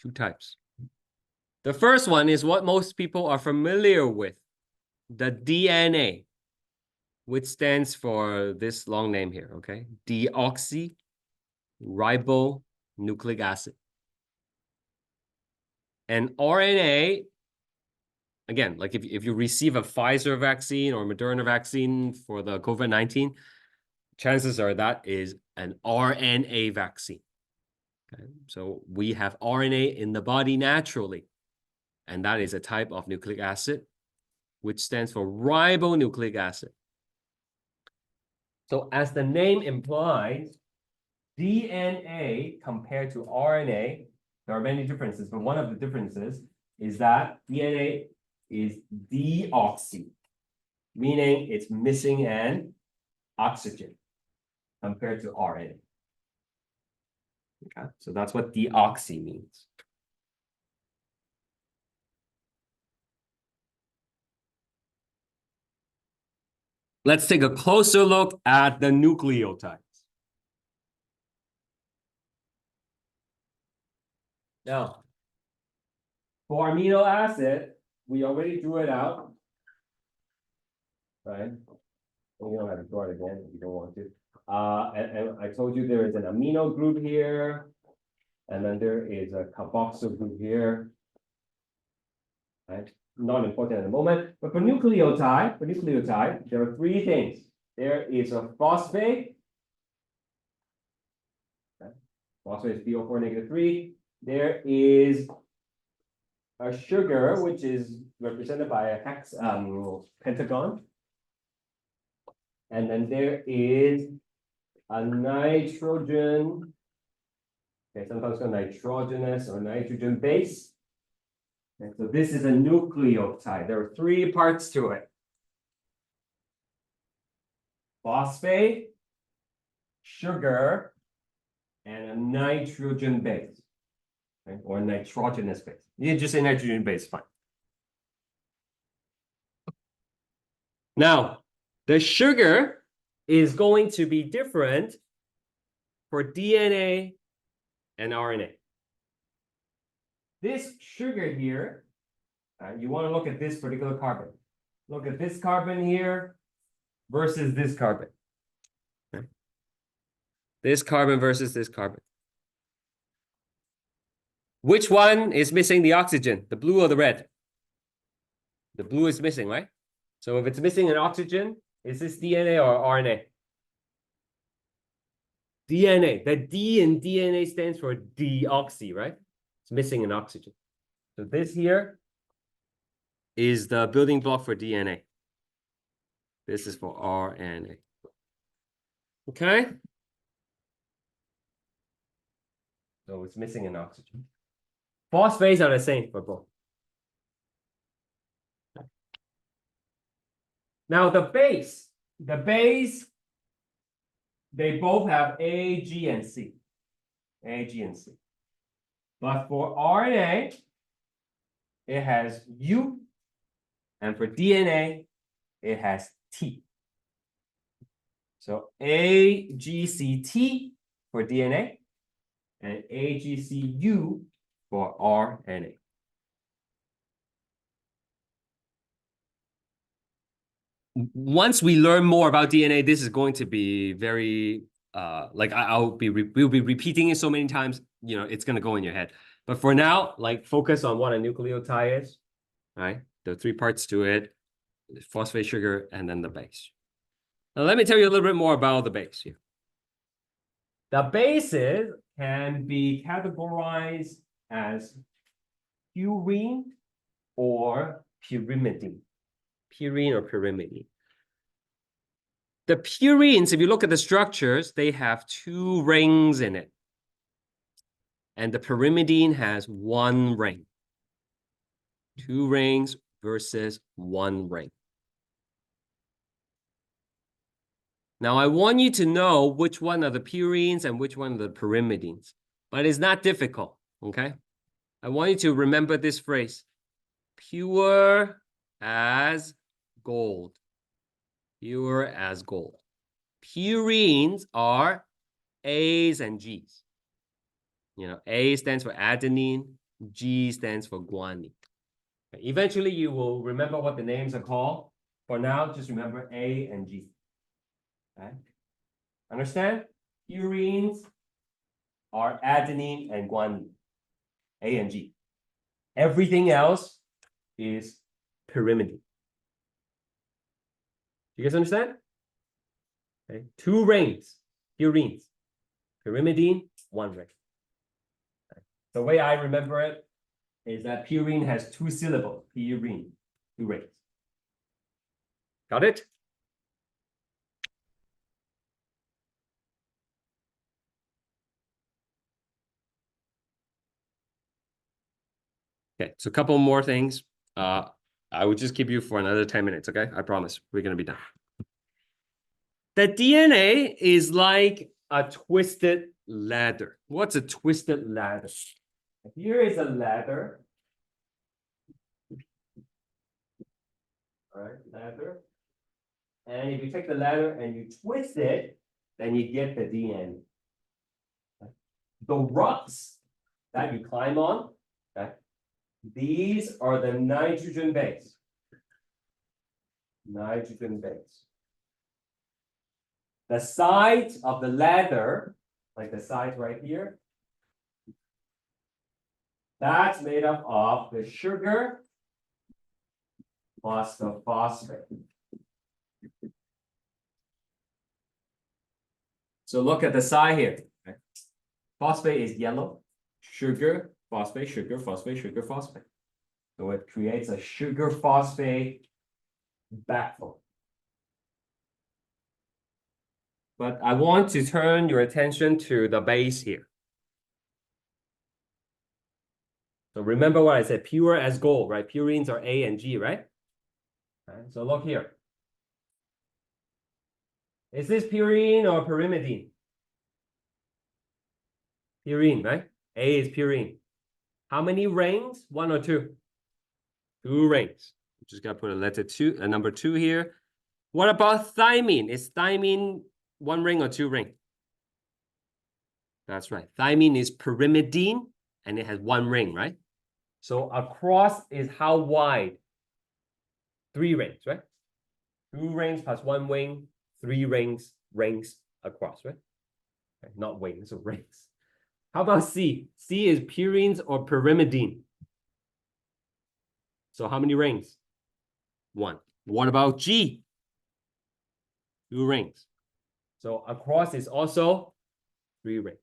2 types. The first one is what most people are familiar with, the DNA, which stands for this long name here, okay? Deoxyribonucleic acid. And RNA, again, like if you receive a Pfizer vaccine or Moderna vaccine for the COVID-19, chances are that is an RNA vaccine. Okay? So we have RNA in the body naturally, and that is a type of nucleic acid, which stands for ribonucleic acid. So as the name implies, DNA compared to RNA, there are many differences, but one of the differences is that DNA is deoxy, meaning it's missing an oxygen compared to RNA. Okay, so that's what deoxy means. Let's take a closer look at the nucleotides. Now, for amino acid, we already drew it out, right? And you don't have to draw it again if you don't want to. And I told you there is an amino group here, and then there is a carboxyl group here, right? Not important at the moment, but for nucleotide, there are 3 things. There is a phosphate. Okay. Phosphate is PO4 -3. There is a sugar, which is represented by a hex pentagon. And then there is a nitrogen, okay, sometimes called nitrogenous or nitrogen base. And so this is a nucleotide. There are 3 parts to it. Phosphate, sugar, and a nitrogen base, okay? Or nitrogenous base. You just say nitrogen base, fine. Now, the sugar is going to be different for DNA and RNA. This sugar here, you want to look at this particular carbon. Look at this carbon here versus this carbon. Okay. This carbon versus this carbon. Which one is missing the oxygen, the blue or the red? The blue is missing, right? So if it's missing an oxygen, is this DNA or RNA? DNA. The D in DNA stands for deoxy, right? It's missing an oxygen. So this here is the building block for DNA. This is for RNA. Okay? So it's missing an oxygen. Phosphates are the same for both. Now the base, they both have A, G, and C. A, G, and C. But for RNA, it has U, and for DNA, it has T. So AGCT for DNA and AGCU for RNA. Once we learn more about DNA, this is going to be very, like we'll be repeating it so many times, you know, it's going to go in your head. But for now, like focus on what a nucleotide is, right? There are 3 parts to it. phosphate sugar, and then the base. Now, let me tell you a little bit more about the base here. The bases can be categorized as purine or pyrimidine. Purine or pyrimidine. The purines, if you look at the structures, they have 2 rings in it. And the pyrimidine has 1 ring. 2 rings versus 1 ring. Now, I want you to know which one are the purines and which one are the pyrimidines. But it's not difficult, okay? I want you to remember this phrase. Pure as gold. Pure as gold. Purines are A's and G's. You know, A stands for adenine, G stands for guanine. Eventually, you will remember what the names are called. For now, just remember A and G. Okay? Understand? Purines are adenine and guanine, A and G. Everything else is pyrimidine. You guys understand? Okay. 2 rings, purines. Pyrimidine, 1 ring. Okay. The way I remember it is that purine has 2 syllables. Purine, 2 rings. Got it? Okay, so a couple more things. I will just keep you for another 10 minutes, okay? I promise we're going to be done. The DNA is like a twisted ladder. What's a twisted ladder? Here is a ladder. All right, ladder. And if you take the ladder and you twist it, then you get the DNA. The rocks that you climb on, okay, these are the nitrogen base. Nitrogen base. The sides of the ladder, like the sides right here, that's made up of the sugar plus the phosphate. So look at the side here. Okay. Phosphate is yellow. Sugar, phosphate, sugar, phosphate, sugar, phosphate. So it creates a sugar phosphate backbone. But I want to turn your attention to the base here. So remember what I said, pure as gold, right? Purines are A and G, right? Right, so look here. Is this purine or pyrimidine? Purine, right? A is purine. How many rings? 1 or 2? 2 rings. Just got to put a letter 2, a number 2 here. What about thymine? Is thymine 1 ring or 2 ring? That's right. Thymine is pyrimidine and it has 1 ring, right? So across is how wide? 3 rings, right? 2 rings plus 1 wing, 3 rings across, right? Okay, not wings, so rings. How about C? C is purines or pyrimidine. So how many rings? 1. What about G? 2 rings. So across is also 3 rings.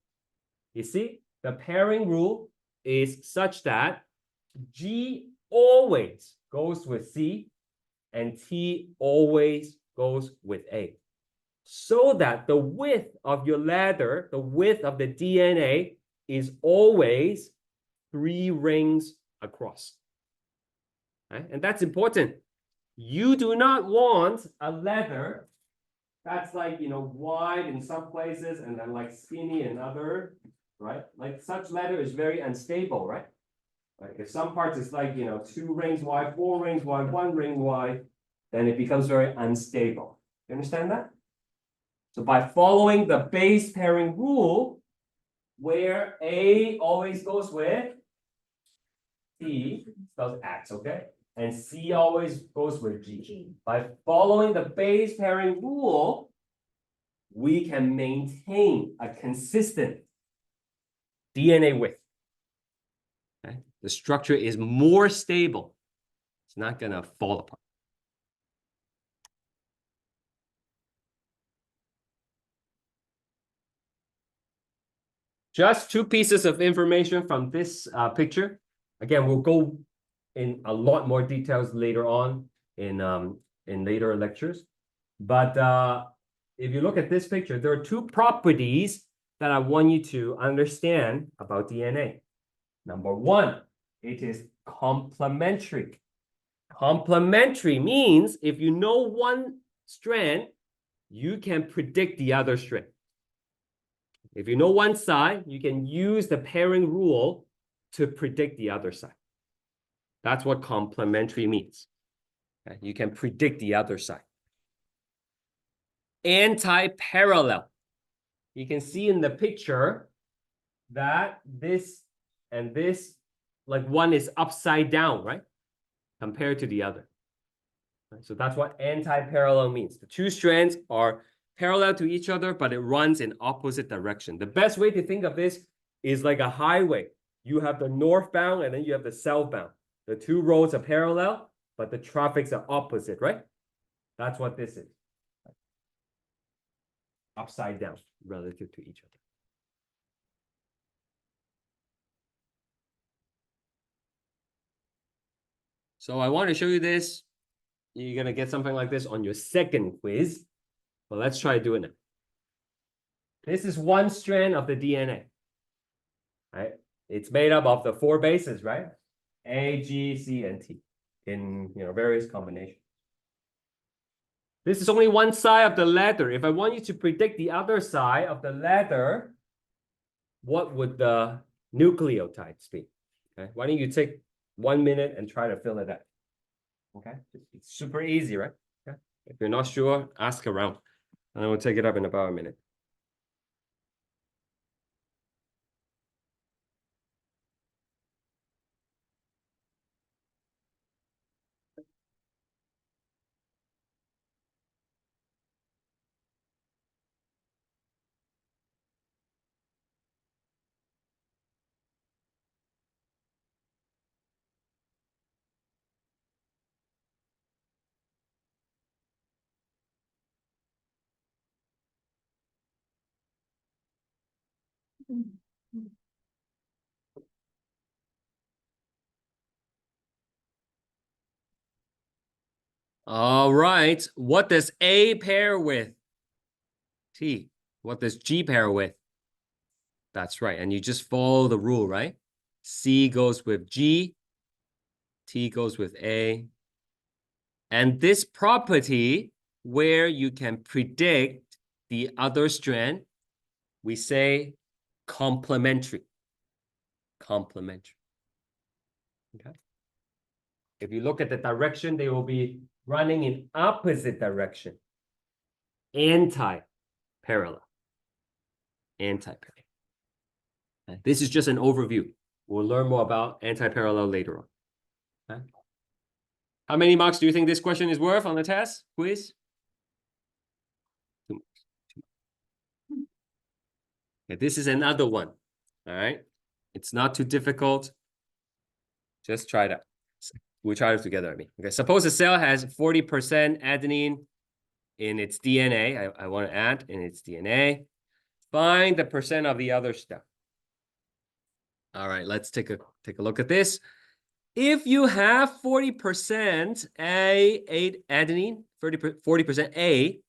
You see, the pairing rule is such that G always goes with C and T always goes with A. So that the width of your ladder, the width of the DNA is always 3 rings across. Okay? And that's important. You do not want a ladder that's like, wide in some places and then like skinny in other, right? Like such ladder is very unstable, right? Like if some parts is like, 2 rings wide, 4 rings wide, 1 ring wide, then it becomes very unstable. You understand that? So by following the base pairing rule, where A always goes with T, spells X, okay? And C always goes with G. By following the base pairing rule, we can maintain a consistent DNA width. Okay? The structure is more stable. It's not going to fall apart. Just two pieces of information from this picture. Again, we'll go in a lot more details later on in later lectures. But if you look at this picture, there are two properties that I want you to understand about DNA. Number one, it is complementary. Complementary means if you know one strand, you can predict the other strand. If you know one side, you can use the pairing rule to predict the other side. That's what complementary means. Okay? You can predict the other side. Anti-parallel. You can see in the picture that this and this, like one is upside down, right? Compared to the other. So that's what anti-parallel means. The two strands are parallel to each other, but it runs in opposite direction. The best way to think of this is like a highway. You have the northbound and then you have the southbound. The two roads are parallel, but the traffics are opposite, right? That's what this is. Upside down relative to each other. So I want to show you this. You're going to get something like this on your second quiz. Well, let's try doing it. This is one strand of the DNA, right? It's made up of the 4 bases, right? A, G, C, and T in various combinations. This is only one side of the ladder. If I want you to predict the other side of the ladder, what would the nucleotides be? Okay, why don't you take 1 minute and try to fill it out? Okay, it's super easy, right? Okay. If you're not sure, ask around. And I will take it up in about a minute. All right. What does A pair with? T. What does G pair with? That's right. And you just follow the rule, right? C goes with G. T goes with A. And this property where you can predict the other strand, we say complementary. Complementary. Okay. If you look at the direction, they will be running in opposite direction. Anti-parallel. Anti-parallel. This is just an overview. We'll learn more about anti-parallel later on. Okay. How many marks do you think this question is worth on the test quiz? 2 marks. 2 marks. Okay, this is another one. All right. It's not too difficult. Just try it out. We'll try it together, I mean. Okay, suppose a cell has 40% adenine in its DNA. I want to add in its DNA. Find the percent of the other stuff. All right, let's take a look at this. If you have 40% A adenine, 40% A,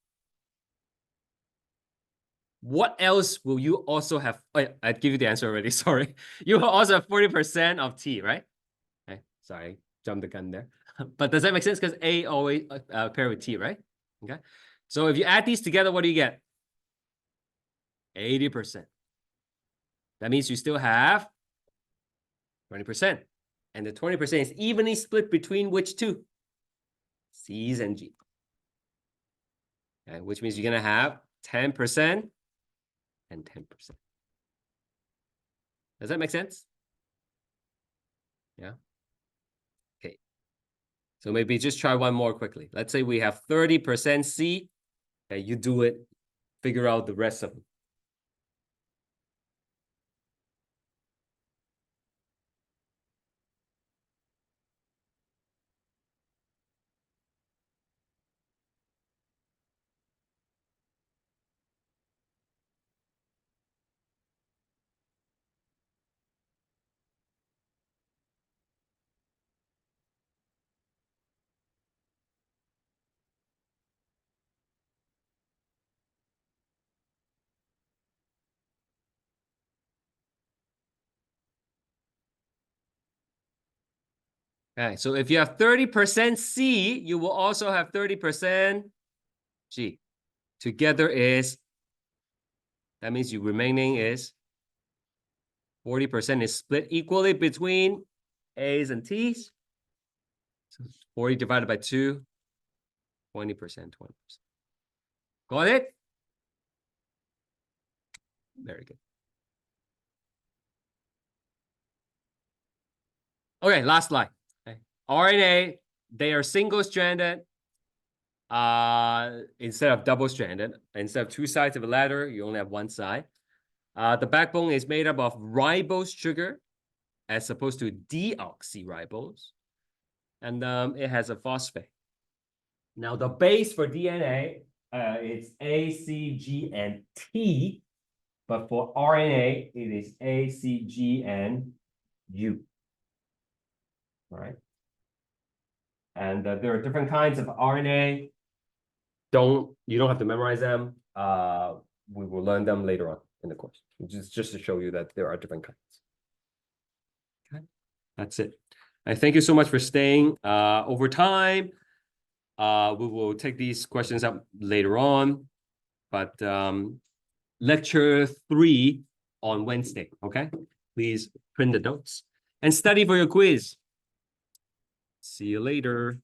what else will you also have? Oh, I'd give you the answer already, sorry. You will also have 40% of T, right? Okay, sorry, jumped the gun there. But does that make sense? Because A always pair with T, right? Okay. So if you add these together, what do you get? 80%. That means you still have 20%. And the 20% is evenly split between which two? C's and G. Okay, which means you're going to have 10% and 10%. Does that make sense? Yeah. Okay. So maybe just try one more quickly. Let's say we have 30% C. Okay, you do it. Figure out the rest of them. Okay, so if you have 30% C, you will also have 30% G. Together is, that means your remaining is 40% is split equally between A's and T's. So 40 divided by 2, 20%, 20%. Got it? Very good. Okay, last slide. Okay. RNA, they are single-stranded instead of double-stranded. Instead of two sides of a ladder, you only have one side. The backbone is made up of ribose sugar as opposed to deoxyribose. And it has a phosphate. Now, the base for DNA is A, C, G, and T. But for RNA, it is A, C, G, and U. All right. And there are different kinds of RNA. You don't have to memorize them. We will learn them later on in the course. Just to show you that there are different kinds. Okay, that's it. I thank you so much for staying. Over time, we will take these questions up later on, but lecture 3 on Wednesday. Okay, please print the notes and study for your quiz. See you later.